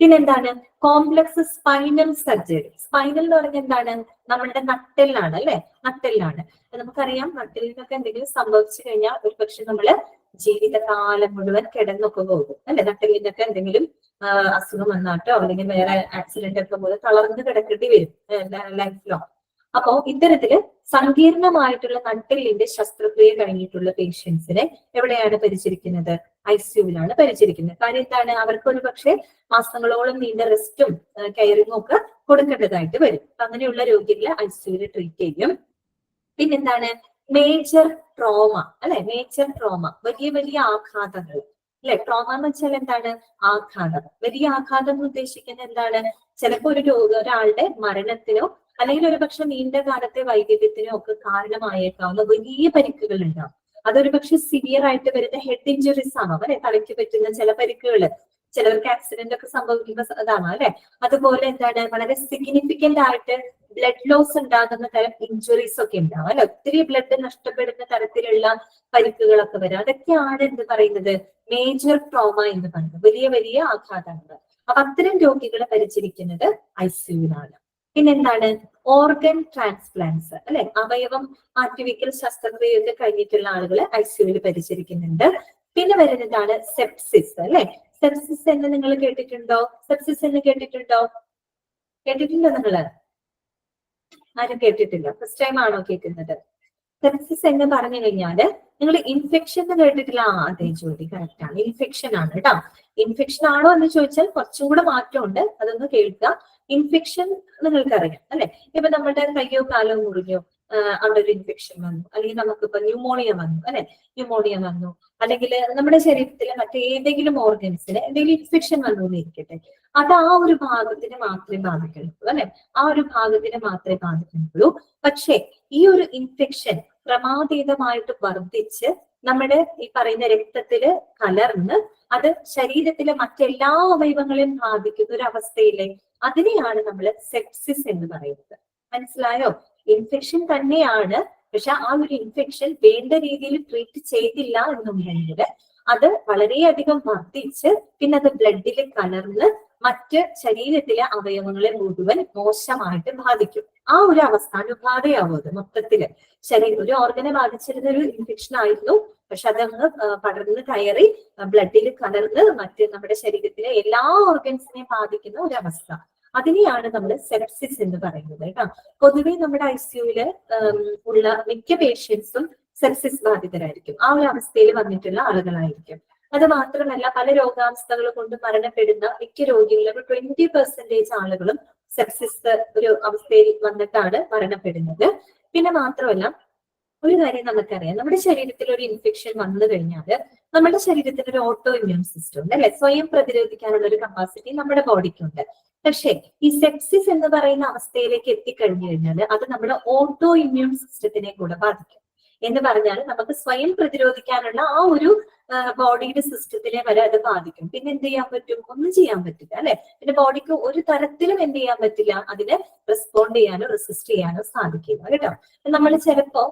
പിന്നെന്താണ്? Complex spinal surgery. സ്പൈനൽ എന്ന് പറഞ്ഞാൽ എന്താണ്? നമ്മളുടെ നട്ടെല്ലാണ് അല്ലെ, നട്ടെല്ലാണ്. നമുക്കറിയാം നട്ടെല്ലിനൊക്കെ എന്തെങ്കിലും സംഭവിച്ചു കഴിഞ്ഞാൽ ഒരു പക്ഷെ നമ്മള് ജീവിതകാലം മുഴുവൻ കിടന്നൊക്കെ പോകും അല്ലെ. നട്ടെല്ലിനൊക്കെ എന്തെങ്കിലും അസുഖം വന്നാട്ടോ അല്ലെങ്കിൽ വേറെ ആക്സിഡന്റ് ഒക്കെ പോലെ തളർന്ന് കിടക്കേണ്ടി വരും ലൈഫ് ലോങ്. അപ്പോ ഇത്തരത്തില് സങ്കീർണമായിട്ടുള്ള നട്ടെല്ലിന്റെ ശസ്ത്രക്രിയ കഴിഞ്ഞിട്ടുള്ള പേഷ്യൻസിനെ എവിടെയാണ് പരിചരിക്കുന്നത്? ICU-ലാണ് പരിചരിക്കുന്നത്. കാര്യം എന്താണ്? അവർക്ക് ഒരു പക്ഷേ മാസങ്ങളോളം നീണ്ട റെസ്റ്റും കെയറിങ്ങും ഒക്കെ കൊടുക്കേണ്ടതായിട്ട് വരും. അപ്പൊ അങ്ങനെയുള്ള രോഗികളെ ICU-ല് ട്രീറ്റ് ചെയ്യും. പിന്നെന്താണ്? മേജർ ട്രോമ അല്ലെ. മേജർ ട്രോമ, വലിയ വലിയ ആഘാതങ്ങൾ അല്ലെ. ട്രോമ എന്ന് വെച്ചാൽ എന്താണ്? ആഘാതം. വലിയ ആഘാതം എന്ന് ഉദ്ദേശിക്കുന്നത് എന്താണ്? ചിലപ്പോ ഒരാളുടെ മരണത്തിനോ അല്ലെങ്കിൽ ഒരു പക്ഷെ നീണ്ട കാലത്തെ വൈകല്യത്തിനോ ഒക്കെ കാരണമായേക്കാവുന്ന വലിയ പരിക്കുകൾ ഉണ്ടാവും. അതൊരു പക്ഷെ സിവിയർ ആയിട്ട് വരുന്ന ഹെഡ് ഇഞ്ചുറീസ് ആണോ അല്ലെ, തലയ്ക്ക് പറ്റുന്ന ചില പരിക്കുകൾ, ചിലർക്ക് ആക്സിഡന്റ് ഒക്കെ സംഭവിക്കുന്ന അതാണോ അല്ലെ. അതുപോലെ എന്താണ്? വളരെ സിഗ്നിഫിക്കന്റ് ആയിട്ട് ബ്ലഡ് ലോസ് ഉണ്ടാകുന്ന തരം ഇഞ്ചുറീസ് ഒക്കെ ഉണ്ടാവും അല്ലെ. ഒത്തിരി ബ്ലഡ് നഷ്ടപ്പെടുന്ന തരത്തിലുള്ള പരിക്കുകളൊക്കെ വരും. അതൊക്കെയാണ് എന്ത് പറയുന്നത്? മേജർ ട്രോമ എന്ന് പറയുന്നത്, വലിയ വലിയ ആഘാതങ്ങൾ. അപ്പൊ അത്തരം രോഗികളെ പരിചരിക്കുന്നത് ICU-ലാണ്. പിന്നെന്താണ്? ഓർഗൻ ട്രാൻസ്പ്ലാന്റ്സ് അല്ലെ. അവയവം മാറ്റിവെക്കൽ ശസ്ത്രക്രിയയൊക്കെ കഴിഞ്ഞിട്ടുള്ള ആളുകളെ ICU-ൽ പരിചരിക്കുന്നുണ്ട്. പിന്നെ വരുന്നതാണ് സെപ്സിസ് അല്ലെ. സെപ്സിസ് എന്ന് നിങ്ങൾ കേട്ടിട്ടുണ്ടോ? സെപ്സിസ് എന്ന് കേട്ടിട്ടുണ്ടോ? കേട്ടിട്ടുണ്ടോ നിങ്ങള്? ആരും കേട്ടിട്ടില്ല, ഫസ്റ്റ് ടൈം ആണോ കേൾക്കുന്നത്? സെപ്സിസ് എന്ന് പറഞ്ഞു കഴിഞ്ഞാല് നിങ്ങൾ ഇൻഫെക്ഷൻ എന്ന് കേട്ടിട്ടില്ല? അതെ ജോലി, കറക്റ്റ് ആണ്, ഇൻഫെക്ഷൻ ആണ് കേട്ടോ. ഇൻഫെക്ഷൻ ആണോ എന്ന് ചോദിച്ചാൽ കുറച്ചും കൂടെ മാറ്റമുണ്ട്, അതൊന്ന് കേൾക്കുക. ഇൻഫെക്ഷൻ നിങ്ങൾക്കറിയാം അല്ലെ. ഇപ്പൊ നമ്മുടെ കയ്യോ കാലോ മുറിഞ്ഞോ, അവിടെ ഒരു ഇൻഫെക്ഷൻ വന്നു, അല്ലെങ്കിൽ നമുക്കിപ്പോ ന്യൂമോണിയ വന്നു അല്ലെ, ന്യൂമോണിയ വന്നു, അല്ലെങ്കിൽ നമ്മുടെ ശരീരത്തിലെ മറ്റേതെങ്കിലും ഓർഗൻസിന് എന്തെങ്കിലും ഇൻഫെക്ഷൻ വന്നു എന്നിരിക്കട്ടെ, അത് ആ ഒരു ഭാഗത്തിന് മാത്രമേ ബാധിക്കുള്ളൂ അല്ലെ, ആ ഒരു ഭാഗത്തിന് മാത്രമേ ബാധിക്കുന്നുള്ളൂ. പക്ഷേ ഈ ഒരു ഇൻഫെക്ഷൻ ക്രമാതീതമായിട്ട് വർദ്ധിച്ച് നമ്മുടെ ഈ പറയുന്ന രക്തത്തില് കലർന്ന് അത് ശരീരത്തിലെ മറ്റെല്ലാ അവയവങ്ങളെയും ബാധിക്കുന്ന ഒരു അവസ്ഥയിലെ, അതിനെയാണ് നമ്മൾ സെപ്സിസ് എന്ന് പറയുന്നത്. മനസ്സിലായോ? ഇൻഫെക്ഷൻ തന്നെയാണ്, പക്ഷെ ആ ഒരു ഇൻഫെക്ഷൻ വേണ്ട രീതിയിൽ ട്രീറ്റ് ചെയ്തില്ല എന്നുണ്ടെങ്കിൽ അത് വളരെയധികം വർദ്ധിച്ച് പിന്നെ അത് ബ്ലഡിൽ കലർന്ന് മറ്റ് ശരീരത്തിലെ അവയവങ്ങളെ മുഴുവൻ മോശമായിട്ട് ബാധിക്കും. ആ ഒരു അവസ്ഥ അനുബാധയാവും അത് മൊത്തത്തില്. ഒരു ഓർഗനെ ബാധിച്ചിരുന്ന ഒരു ഇൻഫെക്ഷൻ ആയിരുന്നു, പക്ഷെ അതങ്ങ് പടർന്ന് കയറി ബ്ലഡിൽ കലർന്ന് മറ്റ് നമ്മുടെ ശരീരത്തിലെ എല്ലാ ഓർഗൻസിനെയും ബാധിക്കുന്ന ഒരു അവസ്ഥ, അതിനെയാണ് നമ്മൾ സെപ്സിസ് എന്ന് പറയുന്നത് കേട്ടോ. പൊതുവെ നമ്മുടെ ICU-ല് ഉള്ള മിക്ക പേഷ്യൻസും സെപ്സിസ് ബാധിതരായിരിക്കും, ആ ഒരു അവസ്ഥയിൽ വന്നിട്ടുള്ള ആളുകളായിരിക്കും. അത് മാത്രമല്ല പല രോഗാവസ്ഥകൾ കൊണ്ട് മരണപ്പെടുന്ന മിക്ക രോഗികളും 20% ആളുകളും സെപ്സിസ് ഒരു അവസ്ഥയിൽ വന്നിട്ടാണ് മരണപ്പെടുന്നത്. പിന്നെ മാത്രമല്ല ഒരു കാര്യം നമുക്കറിയാം, നമ്മുടെ ശരീരത്തിൽ ഒരു ഇൻഫെക്ഷൻ വന്നു കഴിഞ്ഞാൽ നമ്മുടെ ശരീരത്തിൽ ഒരു ഓട്ടോ ഇമ്മ്യൂൺ സിസ്റ്റം ഉണ്ട് അല്ലെ, സ്വയം പ്രതിരോധിക്കാനുള്ള ഒരു കപ്പാസിറ്റി നമ്മുടെ ബോഡിക്കുണ്ട്. പക്ഷേ ഈ സെപ്സിസ് എന്ന് പറയുന്ന അവസ്ഥയിലേക്ക് എത്തിക്കഴിഞ്ഞു കഴിഞ്ഞാൽ അത് നമ്മുടെ ഓട്ടോ ഇമ്മ്യൂൺ സിസ്റ്റത്തിനെ കൂടെ ബാധിക്കും. എന്ന് പറഞ്ഞാൽ നമുക്ക് സ്വയം പ്രതിരോധിക്കാനുള്ള ആ ഒരു ബോഡിയുടെ സിസ്റ്റത്തിനെ വരെ അത് ബാധിക്കും. പിന്നെ എന്ത് ചെയ്യാൻ പറ്റും? ഒന്നും ചെയ്യാൻ പറ്റില്ല അല്ലെ. പിന്നെ ബോഡിക്ക് ഒരു തരത്തിലും എന്ത് ചെയ്യാൻ പറ്റില്ല, അതിനെ റെസ്പോണ്ട് ചെയ്യാനോ റെസിസ്റ്റ് ചെയ്യാനോ സാധിക്കില്ല കേട്ടോ. നമ്മൾ ചിലപ്പോ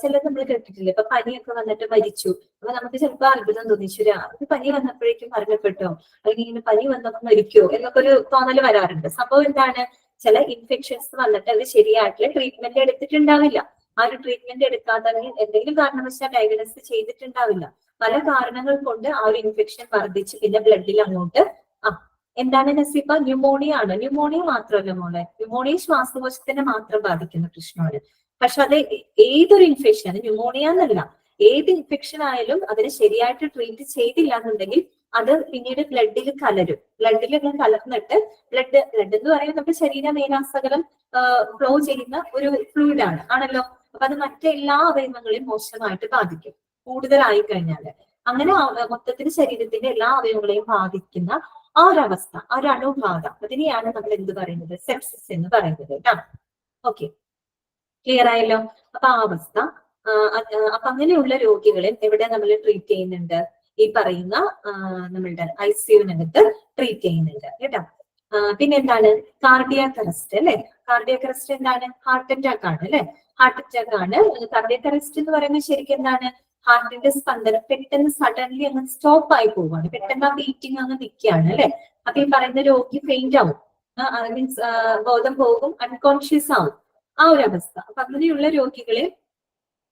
ചിലത് നമ്മൾ കേട്ടിട്ടില്ല, ഇപ്പൊ പനിയൊക്കെ വന്നിട്ട് മരിച്ചു. അപ്പൊ നമുക്ക് ചിലപ്പോ അത്ഭുതം തോന്നി, ശരിയാ ഇത് പനി വന്നപ്പോഴേക്കും മരണപ്പെട്ടോ, അല്ലെങ്കിൽ ഇങ്ങനെ പനി വന്നപ്പോൾ മരിക്കോ എന്നൊക്കെ ഒരു തോന്നൽ വരാറുണ്ട്. സംഭവം എന്താണ്? ചില ഇൻഫെക്ഷൻസ് വന്നിട്ട് അത് ശരിയായിട്ടുള്ള ട്രീറ്റ്മെന്റ് എടുത്തിട്ടുണ്ടാവില്ല. ആ ഒരു ട്രീറ്റ്മെന്റ് എടുക്കാതെ എന്തെങ്കിലും കാരണവശാൽ ഡയഗ്നോസ് ചെയ്തിട്ടുണ്ടാവില്ല. പല കാരണങ്ങൾ കൊണ്ട് ആ ഒരു ഇൻഫെക്ഷൻ വർദ്ധിച്ച് പിന്നെ ബ്ലഡിൽ അങ്ങോട്ട് എന്താണ് നസീബ? ന്യൂമോണിയ ആണ്. ന്യൂമോണിയ മാത്രമല്ല മോളെ, ന്യൂമോണിയ ശ്വാസകോശത്തിനെ മാത്രം ബാധിക്കുന്ന പ്രശ്നമാണ്. പക്ഷെ അത് ഏതൊരു ഇൻഫെക്ഷൻ, അത് ന്യൂമോണിയ എന്നല്ല, ഏത് ഇൻഫെക്ഷൻ ആയാലും അതിനെ ശരിയായിട്ട് ട്രീറ്റ് ചെയ്തില്ല എന്നുണ്ടെങ്കിൽ അത് പിന്നീട് ബ്ലഡിൽ കലരും. ബ്ലഡിൽ കലർന്നിട്ട് ബ്ലഡ് എന്ന് പറയുന്നത് നമ്മുടെ ശരീരമേനാസകലം ഫ്ലോ ചെയ്യുന്ന ഒരു ഫ്ലൂയിഡ് ആണല്ലോ. അപ്പൊ അത് മറ്റെല്ലാ അവയവങ്ങളെയും മോശമായിട്ട് ബാധിക്കും കൂടുതലായി കഴിഞ്ഞാൽ. അങ്ങനെ മൊത്തത്തിൽ ശരീരത്തിന്റെ എല്ലാ അവയവങ്ങളെയും ബാധിക്കുന്ന ആ ഒരവസ്ഥ, ആ ഒരു അണുബാധ, അതിനെയാണ് നമ്മൾ എന്ത് പറയുന്നത്? സെപ്സിസ് എന്ന് പറയുന്നത് കേട്ടോ. ഓക്കെ, ക്ലിയർ ആയല്ലോ? അപ്പൊ ആ അവസ്ഥ, അപ്പൊ അങ്ങനെയുള്ള രോഗികളെ എവിടെ നമ്മൾ ട്രീറ്റ് ചെയ്യുന്നുണ്ട്? ഈ പറയുന്ന നമ്മളുടെ ICUവിനകത്ത് ട്രീറ്റ് ചെയ്യുന്നുണ്ട് കേട്ടോ. പിന്നെ എന്താണ്? കാർഡിയാക് അറസ്റ്റ് അല്ലെ. കാർഡിയാക് അറസ്റ്റ് എന്താണ്? ഹാർട്ട് അറ്റാക്ക് ആണ് അല്ലെ. ഹാർട്ട് അറ്റാക്ക് ആണ് കാർഡിയാക് അറസ്റ്റ് എന്ന് പറയുന്നത്. ശരിക്കും എന്താണ്? ഹാർട്ടിന്റെ സ്പന്ദനം പെട്ടെന്ന് സഡൻലി അങ്ങ് സ്റ്റോപ്പ് ആയി പോവുകയാണ്, പെട്ടെന്ന് ആ ബീറ്റിംഗ് അങ്ങ് നിൽക്കുകയാണ് അല്ലെ. അപ്പൊ ഈ പറയുന്ന രോഗി ഫെയിന്റ് ആവും, മീൻസ് ബോധം പോകും, അൺകോൺഷ്യസ് ആവും, ആ ഒരു അവസ്ഥ. അപ്പൊ അങ്ങനെയുള്ള രോഗികളെ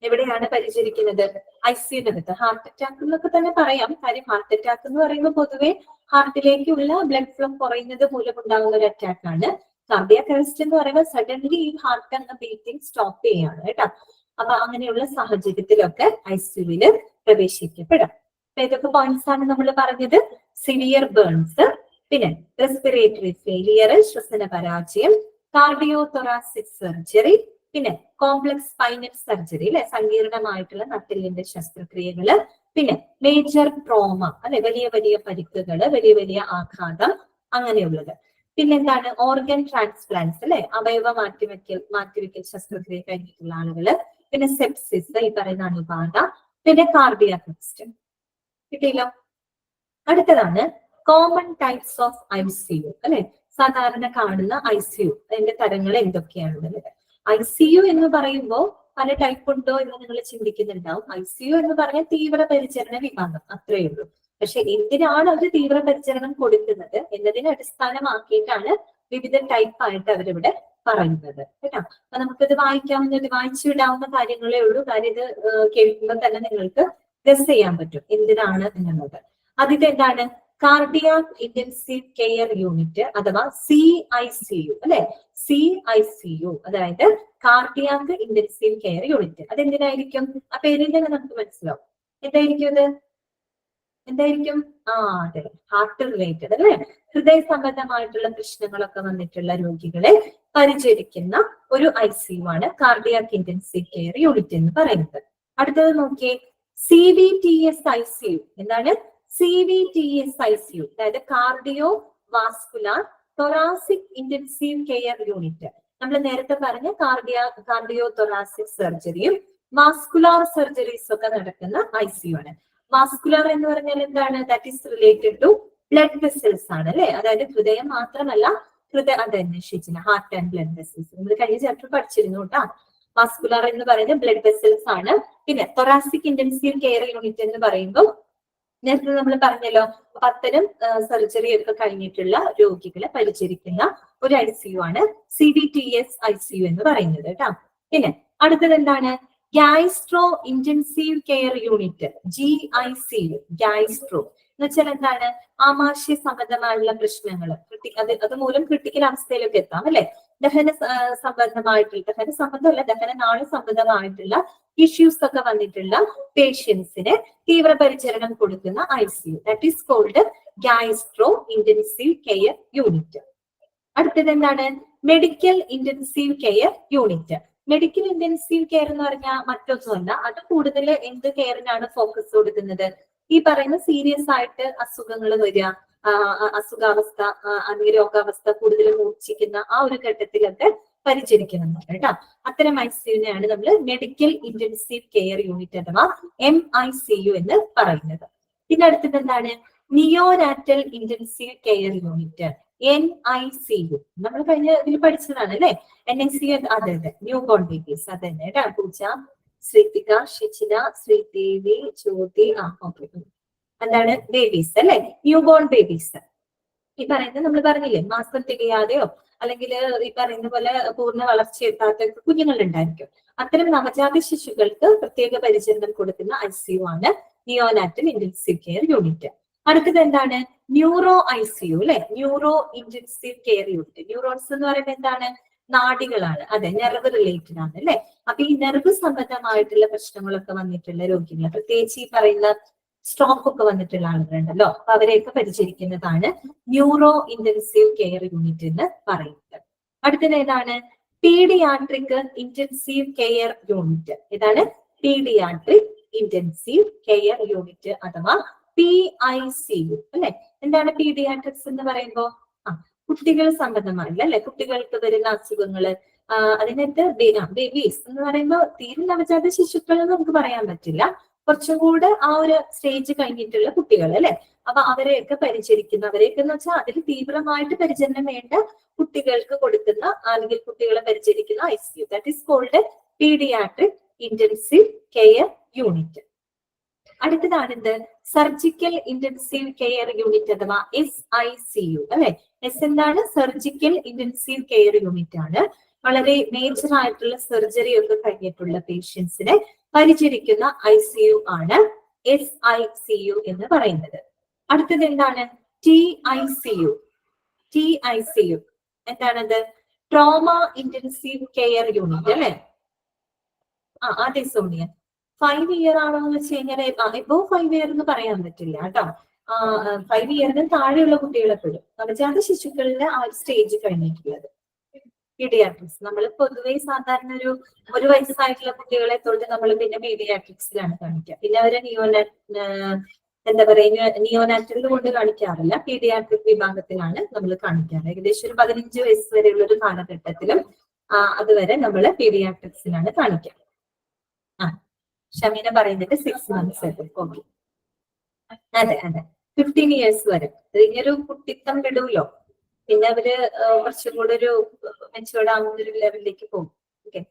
എവിടെയാണ് പരിചരിക്കുന്നത്? ICUവിനകത്ത്. ഹാർട്ട് അറ്റാക്ക് എന്നൊക്കെ തന്നെ പറയാം. കാര്യം ഹാർട്ട് അറ്റാക്ക് എന്ന് പറയുമ്പോൾ പൊതുവെ ഹാർട്ടിലേക്കുള്ള ബ്ലഡ് ഫ്ലോ കുറയുന്നത് മൂലം ഉണ്ടാകുന്ന ഒരു അറ്റാക്ക് ആണ്. കാർഡിയാക് അറസ്റ്റ് എന്ന് പറയുമ്പോൾ സഡൻലി ഈ ഹാർട്ട് എന്ന ബീറ്റിംഗ് സ്റ്റോപ്പ് ചെയ്യാണ് കേട്ടോ. അപ്പൊ അങ്ങനെയുള്ള സാഹചര്യത്തിലൊക്കെ ICUവിൽ പ്രവേശിക്കപ്പെടാം. അപ്പൊ ഇതൊക്കെ പോയിന്റ്സ് ആണ് നമ്മൾ പറഞ്ഞത്. സിവിയർ ബേൺസ്, പിന്നെ റെസ്പിറേറ്ററി ഫെയിലിയർ, ശ്വസന പരാജയം, കാർഡിയോ തൊറാസിക് സർജറി, പിന്നെ കോംപ്ലക്സ് സ്പൈനൽ സർജറി അല്ലെ, സങ്കീർണമായിട്ടുള്ള നട്ടെല്ലിന്റെ ശസ്ത്രക്രിയകള്, പിന്നെ മേജർ ട്രോമ അല്ലെ, വലിയ വലിയ പരിക്കുകള്, വലിയ വലിയ ആഘാതം, അങ്ങനെയുള്ളത്. പിന്നെന്താണ്? ഓർഗൻ ട്രാൻസ്പ്ലാന്റ്സ് അല്ലെ, അവയവ മാറ്റിവെക്കൽ ശസ്ത്രക്രിയ കഴിഞ്ഞിട്ടുള്ള ആളുകള്, പിന്നെ സെപ്സിസ്, ഈ പറയുന്ന അണുബാധ, പിന്നെ കാർഡിയാക് അറസ്റ്റ്. കിട്ടിയല്ലോ? അടുത്തതാണ് കോമൺ ടൈപ്സ് ഓഫ് ICU അല്ലെ. സാധാരണ കാണുന്ന ICU, അതിന്റെ തരങ്ങൾ എന്തൊക്കെയാണുള്ളത്? ICU എന്ന് പറയുമ്പോൾ പല ടൈപ്പ് ഉണ്ടോ എന്ന് നിങ്ങൾ ചിന്തിക്കുന്നുണ്ടാവും. ICU എന്ന് പറഞ്ഞാൽ തീവ്ര പരിചരണ വിഭാഗം, അത്രയേ ഉള്ളൂ. പക്ഷെ എന്തിനാണ് അവർ തീവ്ര പരിചരണം കൊടുക്കുന്നത് എന്നതിനെ അടിസ്ഥാനമാക്കിയിട്ടാണ് വിവിധ ടൈപ്പ് ആയിട്ട് അവരിവിടെ പറയുന്നത് കേട്ടോ. അപ്പൊ നമുക്കിത് വായിച്ചു വിടാവുന്ന കാര്യങ്ങളേ ഉള്ളൂ. കാര്യം ഇത് കേൾക്കുമ്പോൾ തന്നെ നിങ്ങൾക്ക് ഗസ് ചെയ്യാൻ പറ്റും എന്തിനാണ് എന്നുള്ളത്. അതിന്റെ എന്താണ്? കാർഡിയാക് ഇന്റൻസീവ് കെയർ യൂണിറ്റ് അഥവാ CICU അല്ലെ. CICU അതായത് കാർഡിയാക് ഇന്റൻസീവ് കെയർ യൂണിറ്റ്. അതെന്തിനായിരിക്കും? ആ പേരിൽ തന്നെ നമുക്ക് മനസ്സിലാവും. എന്തായിരിക്കും? അതെ, ഹാർട്ട് റിലേറ്റഡ് അല്ലെ. ഹൃദയ സംബന്ധമായിട്ടുള്ള പ്രശ്നങ്ങളൊക്കെ വന്നിട്ടുള്ള രോഗികളെ പരിചരിക്കുന്ന ഒരു ICU ആണ് കാർഡിയാക് ഇന്റൻസീവ് കെയർ യൂണിറ്റ് എന്ന് പറയുന്നത്. അടുത്തത് നോക്കിയേ, CVTS ICU. എന്താണ്? CVTS ICU അതായത് cardio vascular thoracic intensive care unit. നമ്മൾ നേരത്തെ പറഞ്ഞ കാർഡിയോ തൊറാസിക് സർജറിയും വാസ്കുലാർ സർജറീസും ഒക്കെ നടക്കുന്ന ICU ആണ്. വാസ്കുലാർ എന്ന് പറഞ്ഞാൽ എന്താണ്? That is related to blood vessels ആണ് അല്ലെ. അതായത് ഹൃദയം മാത്രമല്ല, അന്വേഷിച്ചില്ല, ഹാർട്ട് ആൻഡ് ബ്ലഡ് വെസൽസ് നമ്മൾ കഴിഞ്ഞ ചാപ്റ്റർ പഠിച്ചിരുന്നു കേട്ടോ. വാസ്കുലാർ എന്ന് പറയുന്നത് ബ്ലഡ് വെസൽസ് ആണ്. പിന്നെ തൊറാസിക് ഇന്റൻസീവ് കെയർ യൂണിറ്റ് എന്ന് പറയുമ്പോൾ നേരത്തെ നമ്മൾ പറഞ്ഞല്ലോ, അത്തരം സർജറി ഒക്കെ കഴിഞ്ഞിട്ടുള്ള രോഗികളെ പരിചരിക്കുന്ന ഒരു ICU ആണ് CVTS ICU എന്ന് പറയുന്നത് കേട്ടോ. പിന്നെ അടുത്തത് എന്താണ്? Gastro intensive care unit, GICU. Gastro എന്ന് വെച്ചാൽ എന്താണ്? ആമാശയ സംബന്ധമായുള്ള പ്രശ്നങ്ങൾ, അത് മൂലം ക്രിട്ടിക്കൽ അവസ്ഥയിലൊക്കെ എത്താം അല്ലെ. ദഹന നാളി സംബന്ധമായിട്ടുള്ള ഇഷ്യൂസ് ഒക്കെ വന്നിട്ടുള്ള പേഷ്യൻസിന് തീവ്രപരിചരണം കൊടുക്കുന്ന ICU, that is called gastro intensive care unit. അടുത്തത് എന്താണ്? Medical intensive care unit. Medical intensive care എന്ന് പറഞ്ഞാൽ മറ്റൊന്നുമല്ല, അത് കൂടുതൽ എന്ത് കെയറിനാണ് ഫോക്കസ് കൊടുക്കുന്നത്? ഈ പറയുന്ന സീരിയസ് ആയിട്ട് അസുഖങ്ങൾ വരിക, അസുഖാവസ്ഥ അല്ലെങ്കിൽ രോഗാവസ്ഥ കൂടുതൽ മൂർച്ഛിക്കുന്ന ആ ഒരു ഘട്ടത്തിലൊക്കെ പരിചരിക്കുന്നുണ്ട് കേട്ടോ. അത്തരം ICUവിനെയാണ് നമ്മൾ മെഡിക്കൽ ഇന്റൻസീവ് കെയർ യൂണിറ്റ് അഥവാ MICU എന്ന് പറയുന്നത്. പിന്നെ അടുത്തത് എന്താണ്? Neonatal intensive care unit NICU. നമ്മൾ കഴിഞ്ഞ ഇതിൽ പഠിച്ചതാണ് അല്ലെ? NICU. അതെ അതെ, ന്യൂ ബോൺ ബേബീസ്. അത് തന്നെ കേട്ടോ. പൂജ, ശ്രീതിക, ഷിച്ചിന, ശ്രീദേവി, ജ്യോതി. ഓക്കെ, എന്താണ്? ബേബീസ് അല്ലെ, ന്യൂ ബോൺ ബേബീസ്. ഈ പറയുന്നത് നമ്മൾ പറഞ്ഞില്ലേ, മാസം തികയാതെയോ അല്ലെങ്കിൽ ഈ പറയുന്ന പോലെ പൂർണ്ണ വളർച്ചയെത്താത്ത കുഞ്ഞുങ്ങൾ ഉണ്ടായിരിക്കും. അത്തരം നവജാത ശിശുക്കൾക്ക് പ്രത്യേക പരിചരണം കൊടുക്കുന്ന ICU ആണ് നിയോനാറ്റൽ ഇന്റൻസീവ് കെയർ യൂണിറ്റ്. അടുത്തത് എന്താണ്? ന്യൂറോ ICU അല്ലെ, neuro intensive care unit. Neurons എന്ന് പറയുന്നത് എന്താണ്? നാഡികളാണ്. അതെ, നെർവ് റിലേറ്റഡ് ആണ് അല്ലെ. അപ്പൊ ഈ നെർവ് സംബന്ധമായിട്ടുള്ള പ്രശ്നങ്ങളൊക്കെ വന്നിട്ടുള്ള രോഗികൾ, പ്രത്യേകിച്ച് ഈ പറയുന്ന സ്ട്രോക്ക് ഒക്കെ വന്നിട്ടുള്ള ആളുകളുണ്ടല്ലോ, അപ്പൊ അവരെയൊക്കെ പരിചരിക്കുന്നതാണ് ന്യൂറോ ഇന്റൻസീവ് കെയർ യൂണിറ്റ് എന്ന് പറയുന്നത്. അടുത്തത് ഏതാണ്? Paediatric intensive care unit. ഏതാണ്? പീഡിയാട്രിക് ഇന്റൻസീവ് കെയർ യൂണിറ്റ് അഥവാ PICU അല്ലെ. എന്താണ് പീഡിയാട്രിക്സ് എന്ന് പറയുമ്പോ? കുട്ടികൾ സംബന്ധമായില്ല അല്ലെ, കുട്ടികൾക്ക് വരുന്ന അസുഖങ്ങള്. അതിനകത്ത് ബേബീസ് എന്ന് പറയുമ്പോൾ തീരെ നവജാത ശിശുക്കൾ എന്ന് നമുക്ക് പറയാൻ പറ്റില്ല, കുറച്ചും കൂടെ ആ ഒരു സ്റ്റേജ് കഴിഞ്ഞിട്ടുള്ള കുട്ടികൾ അല്ലെ. അപ്പൊ അവരെയൊക്കെ പരിചരിക്കുന്ന, അവരെയൊക്കെ എന്ന് വെച്ചാൽ അതിൽ തീവ്രമായിട്ട് പരിചരണം വേണ്ട കുട്ടികൾക്ക് കൊടുക്കുന്ന അല്ലെങ്കിൽ കുട്ടികളെ പരിചരിക്കുന്ന ICU. That is called paediatric intensive care unit. അടുത്തതാണ് എന്ത്? സർജിക്കൽ ഇന്റൻസീവ് കെയർ യൂണിറ്റ് അഥവാ SICU അല്ലെ. എന്താണ്? സർജിക്കൽ ഇന്റൻസീവ് കെയർ യൂണിറ്റ് ആണ്. വളരെ മേജർ ആയിട്ടുള്ള സർജറി ഒക്കെ കഴിഞ്ഞിട്ടുള്ള പേഷ്യൻസിനെ പരിചരിക്കുന്ന ICU ആണ് SICU എന്ന് പറയുന്നത്. അടുത്തത് എന്താണ്? TICU. എന്താണത്? ട്രോമ ഇന്റൻസീവ് കെയർ യൂണിറ്റ് അല്ലെ. അതെ സോണിയ, 5 ഇയർ ആണോ എന്ന് വെച്ച് കഴിഞ്ഞാൽ ഇപ്പോ 5 ഇയർ എന്ന് പറയാൻ പറ്റില്ല കേട്ടോ. 5 ഇയറിന് താഴെയുള്ള കുട്ടികളെ പെടും, നവജാത ശിശുക്കളിലെ ആ ഒരു സ്റ്റേജ് കഴിഞ്ഞിട്ടുള്ളത്. പീഡിയാട്രിക്സ് നമ്മൾ പൊതുവെ സാധാരണ ഒരു വയസ്സായിട്ടുള്ള കുട്ടികളെ തൊട്ട് നമ്മൾ പിന്നെ പീഡിയാട്രിക്സിലാണ് കാണിക്കുക. പിന്നെ അവരെ എന്താ പറയുക, നിയോനാറ്റലിൽ കൊണ്ട് കാണിക്കാറില്ല, പീഡിയാട്രിക് വിഭാഗത്തിലാണ് നമ്മൾ കാണിക്കാറ്. ഏകദേശം ഒരു 15 വയസ്സ് വരെയുള്ള ഒരു കാലഘട്ടത്തിലും അതുവരെ നമ്മൾ പീഡിയാട്രിക്സിലാണ് കാണിക്കുക. ഷമീന പറയുന്നത് 6 months വരെ. ഓക്കെ, അതെ അതെ, 15 years വരെ. ഇനിയൊരു കുട്ടിത്തം വിടുമല്ലോ, പിന്നെ അവര് കുറച്ചും കൂടെ ഒരു മെച്ചുവേർഡ് ആവുന്ന ഒരു ലെവലിലേക്ക് പോകും. ഓക്കെ,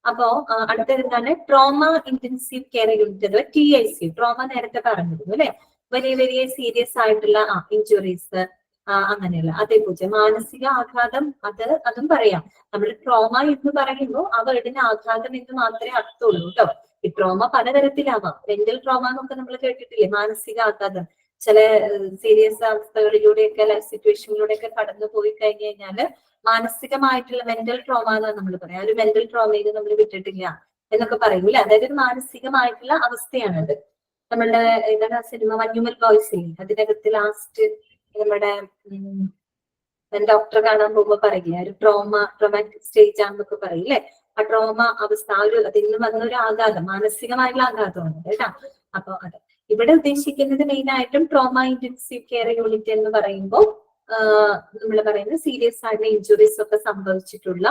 അപ്പോ അടുത്തത് എന്താണ്? ട്രോമ ഇന്റൻസീവ് കെയർ യൂണിറ്റ് അഥവാ TICU. ട്രോമ നേരത്തെ പറഞ്ഞിരുന്നു അല്ലെ, വലിയ വലിയ സീരിയസ് ആയിട്ടുള്ള ഇഞ്ചുറീസ് അങ്ങനെയുള്ള. അതേപോലെ മാനസിക ആഘാതം, അതും പറയാം. നമ്മൾ ട്രോമ എന്ന് പറയുമ്പോൾ ആ വേർഡിന് ആഘാതം എന്ന് മാത്രമേ അർത്ഥമുള്ളൂ കേട്ടോ. ഈ ട്രോമ പലതരത്തിലാവാം. മെന്റൽ ട്രോമ എന്നൊക്കെ നമ്മൾ കേട്ടിട്ടില്ലേ, മാനസിക ആഘാതം. ചില സീരിയസ് അവസ്ഥകളിലൂടെയൊക്കെ ലൈഫ് സിറ്റുവേഷനിലൂടെയൊക്കെ കടന്നു പോയി കഴിഞ്ഞു കഴിഞ്ഞാല് മാനസികമായിട്ടുള്ള മെന്റൽ ട്രോമ എന്ന് നമ്മൾ പറയാം. ഒരു മെന്റൽ ട്രോമയിൽ നമ്മൾ വിട്ടിട്ടില്ല എന്നൊക്കെ പറയൂല. അതായത് ഒരു മാനസികമായിട്ടുള്ള അവസ്ഥയാണത്. നമ്മളുടെ എന്താണ് സിനിമ മഞ്ഞുമൽ ബോയ്സ് ഇല്ലേ, അതിനകത്ത് ലാസ്റ്റ് നമ്മുടെ ഡോക്ടറെ കാണാൻ പോകുമ്പോ പറയില്ല, ഒരു ട്രോമാറ്റിക് സ്റ്റേജ് ആണെന്നൊക്കെ പറയില്ലേ. ആ ട്രോമ അവസ്ഥ, അതിൽ നിന്ന് വന്ന ഒരു ആഘാതം, മാനസികമായിട്ടുള്ള ആഘാതമാണ് കേട്ടോ. അപ്പൊ അത് ഇവിടെ ഉദ്ദേശിക്കുന്നത് മെയിൻ ആയിട്ടും ട്രോമ ഇന്റൻസീവ് കെയർ യൂണിറ്റ് എന്ന് പറയുമ്പോൾ നമ്മൾ പറയുന്നത് സീരിയസ് ആയിട്ടുള്ള ഇഞ്ചുറീസ് ഒക്കെ സംഭവിച്ചിട്ടുള്ള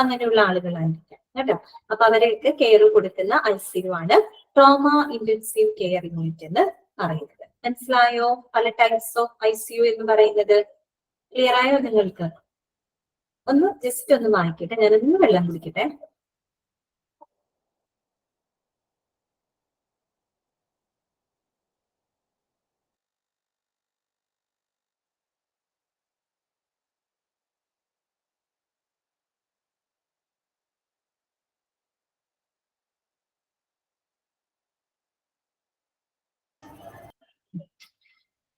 അങ്ങനെയുള്ള ആളുകളായിരിക്കാം കേട്ടോ. അപ്പൊ അവരെയൊക്കെ കെയർ കൊടുക്കുന്ന ICU ആണ് ട്രോമ ഇന്റൻസീവ് കെയർ യൂണിറ്റ് എന്ന് പറയുന്നത്. മനസ്സിലായോ? പല ടൈപ്സ് ഓഫ് ICU എന്ന് പറയുന്നത് ക്ലിയർ ആയോ നിങ്ങൾക്ക്? ഒന്ന് ജസ്റ്റ് ഒന്ന് വായിക്കട്ടെ, ഞാനൊന്ന് വെള്ളം കുടിക്കട്ടെ.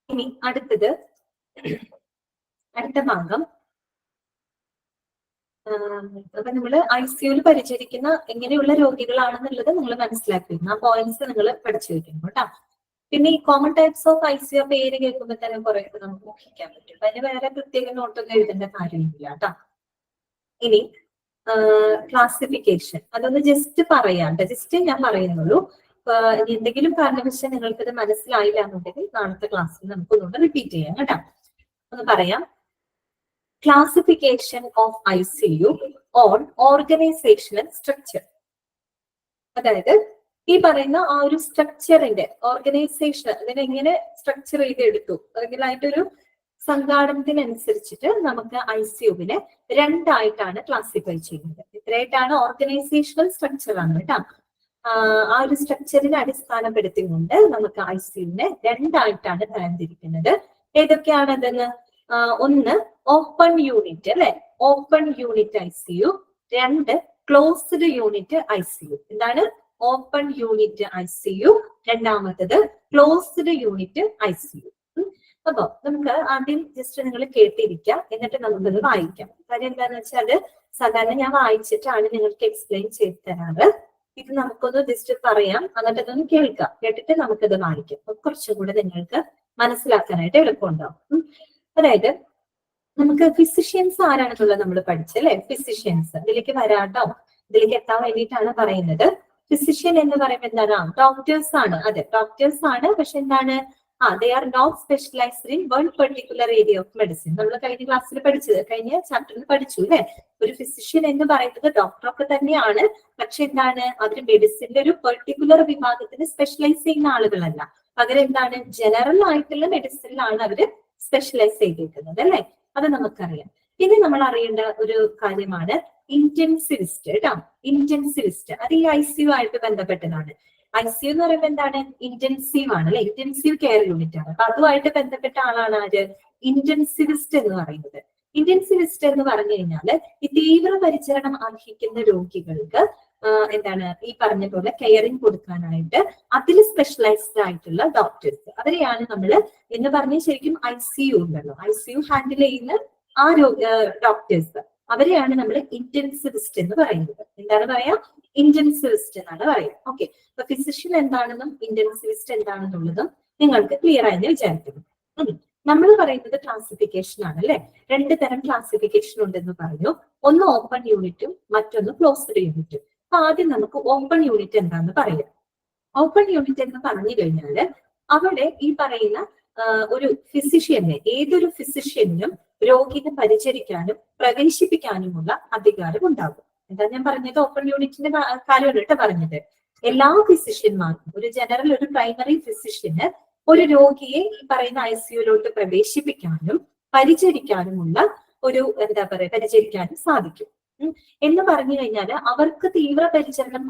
ഇനി അടുത്ത ഭാഗം, അപ്പൊ നമ്മൾ ICUവിൽ പരിചരിക്കുന്ന എങ്ങനെയുള്ള രോഗികളാണെന്നുള്ളത് നിങ്ങൾ മനസ്സിലാക്കിയിരുന്നു. ആ പോയിന്റ്സ് നിങ്ങൾ പഠിച്ചു വെക്കുന്നു കേട്ടോ. പിന്നെ ഈ കോമൺ ടൈപ്സ് ഓഫ് ICU പേര് കേൾക്കുമ്പോൾ തന്നെ കുറെ നമുക്ക് ഊഹിക്കാൻ പറ്റും. അതിന് വേറെ പ്രത്യേക നോട്ടൊന്നും എഴുതേണ്ട കാര്യമില്ല കേട്ടോ. ഇനി ക്ലാസിഫിക്കേഷൻ, അതൊന്ന് ജസ്റ്റ് പറയാണ്ട്, ജസ്റ്റ് ഞാൻ പറയുന്നുള്ളൂ. എന്തെങ്കിലും കാരണവശാൽ നിങ്ങൾക്കത് മനസ്സിലായില്ല എന്നുണ്ടെങ്കിൽ നാളത്തെ ക്ലാസ്സിൽ നമുക്കൊന്നുകൂടെ റിപ്പീറ്റ് ചെയ്യാം കേട്ടോ. ഒന്ന് പറയാം. Classification of ICU. On organisational structure. അതായത് ഈ പറയുന്ന ആ ഒരു സ്ട്രക്ചറിന്റെ ഓർഗനൈസേഷൻ അതിനെങ്ങനെ സ്ട്രക്ചർ ചെയ്തെടുത്തു, അല്ലെങ്കിൽ അതിന്റെ ഒരു സംഘാടനത്തിനനുസരിച്ചിട്ട് നമുക്ക് ICUവിനെ രണ്ടായിട്ടാണ് ക്ലാസിഫൈ ചെയ്യുന്നത്. എത്രയായിട്ടാണ്? ഓർഗനൈസേഷണൽ സ്ട്രക്ചർ ആണ് കേട്ടോ. ആ ഒരു സ്ട്രക്ചറിനെ അടിസ്ഥാനപ്പെടുത്തിക്കൊണ്ട് നമുക്ക് ICUവിനെ രണ്ടായിട്ടാണ് തരംതിരിക്കുന്നത്. ഏതൊക്കെയാണ് അതെന്ന്? ഒന്ന് ഓപ്പൺ യൂണിറ്റ് അല്ലെ, ഓപ്പൺ യൂണിറ്റ് ICU. രണ്ട് ക്ലോസ്ഡ് യൂണിറ്റ് ICU. എന്താണ്? ഓപ്പൺ യൂണിറ്റ് ICU, രണ്ടാമത്തത് ക്ലോസ്ഡ് യൂണിറ്റ് ICU. അപ്പൊ നമുക്ക് ആദ്യം ജസ്റ്റ് നിങ്ങൾ കേട്ടിരിക്കാം, എന്നിട്ട് നമുക്കത് വായിക്കാം. കാര്യം എന്താണെന്ന് വെച്ചാൽ സാധാരണ ഞാൻ വായിച്ചിട്ടാണ് നിങ്ങൾക്ക് എക്സ്പ്ലെയിൻ ചെയ്ത് തരാറ്. ഇത് നമുക്കൊന്ന് ജസ്റ്റ് പറയാം, എന്നിട്ട് അതൊന്ന് കേൾക്കാം, കേട്ടിട്ട് നമുക്കത് വായിക്കാം. അപ്പൊ കുറച്ചും കൂടെ നിങ്ങൾക്ക് മനസ്സിലാക്കാനായിട്ട് എളുപ്പമുണ്ടാവും. അതായത് നമുക്ക് ഫിസിഷ്യൻസ് ആരാണെന്നുള്ളത് നമ്മൾ പഠിച്ചല്ലേ. ഫിസിഷ്യൻസ് ഇതിലേക്ക് വരാട്ടോ, ഇതിലേക്ക് എത്താൻ വേണ്ടിയിട്ടാണ് പറയുന്നത്. ഫിസിഷ്യൻ എന്ന് പറയുമ്പോൾ എന്താണ്? ഡോക്ടേഴ്സ് ആണ്. അതെ, ഡോക്ടേഴ്സ് ആണ്. പക്ഷെ എന്താണ്? they are not specialized in one particular area of medicine. നമ്മൾ കഴിഞ്ഞ ക്ലാസ്സിൽ പഠിച്ചത്, കഴിഞ്ഞ ചാപ്റ്ററിൽ പഠിച്ചു അല്ലെ. ഒരു ഫിസിഷ്യൻ എന്ന് പറയുന്നത് ഡോക്ടറൊക്കെ തന്നെയാണ്. പക്ഷെ എന്താണ്? അതിന് മെഡിസിന്റെ ഒരു പെർട്ടിക്കുലർ വിഭാഗത്തിന് സ്പെഷ്യലൈസ് ചെയ്യുന്ന ആളുകളല്ല. പകരം എന്താണ്? ജനറൽ ആയിട്ടുള്ള മെഡിസിനിലാണ് അവര് സ്പെഷ്യലൈസ് ചെയ്തിരിക്കുന്നത് അല്ലെ. അത് നമുക്കറിയാം. പിന്നെ നമ്മൾ അറിയേണ്ട ഒരു കാര്യമാണ് ഇന്റൻസിവിസ്റ്റ് കേട്ടോ. ഇന്റൻസിവിസ്റ്റ് അത് ഈ ICU ആയിട്ട് ബന്ധപ്പെട്ടതാണ്. ICU എന്ന് പറയുമ്പോൾ എന്താണ്? ഇന്റൻസീവ് ആണ് അല്ലെ, ഇന്റൻസീവ് കെയർ യൂണിറ്റ് ആണ്. അപ്പൊ അതുമായിട്ട് ബന്ധപ്പെട്ട ആളാണ് ആര്? ഇന്റൻസിവിസ്റ്റ് എന്ന് പറയുന്നത്. ഇന്റൻസിവിസ്റ്റ് എന്ന് പറഞ്ഞു കഴിഞ്ഞാല് ഈ തീവ്ര പരിചരണം അർഹിക്കുന്ന രോഗികൾക്ക് എന്താണ് ഈ പറഞ്ഞ പോലെ കെയറിങ് കൊടുക്കാനായിട്ട് അതിൽ സ്പെഷ്യലൈസ്ഡ് ആയിട്ടുള്ള ഡോക്ടേഴ്സ്, അവരെയാണ് നമ്മൾ എന്ന് പറഞ്ഞ ശരിക്കും ICU ഉണ്ടല്ലോ, ICU ഹാൻഡിൽ ചെയ്യുന്ന ആ ഡോക്ടേഴ്സ്, അവരെയാണ് നമ്മൾ ഇന്റൻസിവിസ്റ്റ് എന്ന് പറയുന്നത്. എന്താണ് പറയാ? ഇന്റൻസിവിസ്റ്റ് എന്നാണ് പറയുക. ഓക്കെ, അപ്പൊ ഫിസിഷ്യൻ എന്താണെന്നും ഇന്റൻസിവിസ്റ്റ് എന്താണെന്നുള്ളതും നിങ്ങൾക്ക് ക്ലിയർ ആയെന്ന് വിചാരിക്കുന്നു. നമ്മൾ പറയുന്നത് ക്ലാസിഫിക്കേഷൻ ആണ് അല്ലെ. രണ്ട് തരം ക്ലാസിഫിക്കേഷൻ ഉണ്ടെന്ന് പറഞ്ഞു. ഒന്ന് ഓപ്പൺ യൂണിറ്റും മറ്റൊന്ന് ക്ലോസ്ഡ് യൂണിറ്റും. അപ്പൊ ആദ്യം നമുക്ക് ഓപ്പൺ യൂണിറ്റ് എന്താന്ന് പറയാം. ഓപ്പൺ യൂണിറ്റ് എന്ന് പറഞ്ഞു കഴിഞ്ഞാല് അവിടെ ഈ പറയുന്ന ഒരു ഫിസിഷ്യനെ, ഏതൊരു ഫിസിഷ്യനും രോഗിയെ പരിചരിക്കാനും പ്രവേശിപ്പിക്കാനുമുള്ള അധികാരം ഉണ്ടാകും. എന്താ ഞാൻ പറഞ്ഞത്? ഓപ്പൺ യൂണിറ്റിന്റെ കാര്യമാണ് കേട്ടോ പറഞ്ഞത്. എല്ലാ ഫിസിഷ്യന്മാർക്കും, ഒരു ജനറൽ, ഒരു പ്രൈമറി ഫിസിഷ്യന് ഒരു രോഗിയെ ഈ പറയുന്ന ICUലോട്ട് പ്രവേശിപ്പിക്കാനും പരിചരിക്കാനുമുള്ള ഒരു എന്താ പറയുക, പരിചരിക്കാനും സാധിക്കും എന്ന് പറഞ്ഞു കഴിഞ്ഞാൽ അവർക്ക് തീവ്രപരിചരണം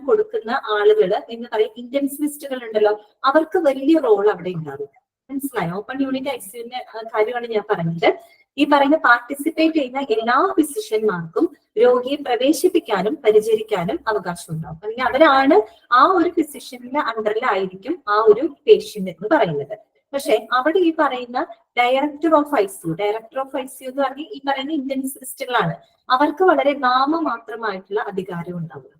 കൊടുക്കുന്ന ആളുകള് എന്ന് പറയും ഇന്റൻസിവിസ്റ്റുകൾ ഉണ്ടല്ലോ, അവർക്ക് വലിയ റോൾ അവിടെ ഉണ്ടാകും. മനസ്സിലായോ? ഓപ്പൺ യൂണിറ്റ് ICUവിന്റെ കാര്യമാണ് ഞാൻ പറഞ്ഞത്. ഈ പറയുന്ന പാർട്ടിസിപ്പേറ്റ് ചെയ്യുന്ന എല്ലാ ഫിസിഷ്യന്മാർക്കും രോഗിയെ പ്രവേശിപ്പിക്കാനും പരിചരിക്കാനും അവകാശം ഉണ്ടാവും. അല്ലെങ്കിൽ അവരാണ് ആ ഒരു ഫിസിഷ്യന്റെ അണ്ടറിലായിരിക്കും ആ ഒരു പേഷ്യന്റ് എന്ന് പറയുന്നത്. പക്ഷെ അവിടെ ഈ പറയുന്ന ഡയറക്ടർ ഓഫ് ICU എന്ന് പറഞ്ഞാൽ ഈ പറയുന്ന ഇന്റൻസിവിസ്റ്റുകളാണ്. അവർക്ക് വളരെ നാമമാത്രമായിട്ടുള്ള അധികാരം ഉണ്ടാവുള്ളൂ.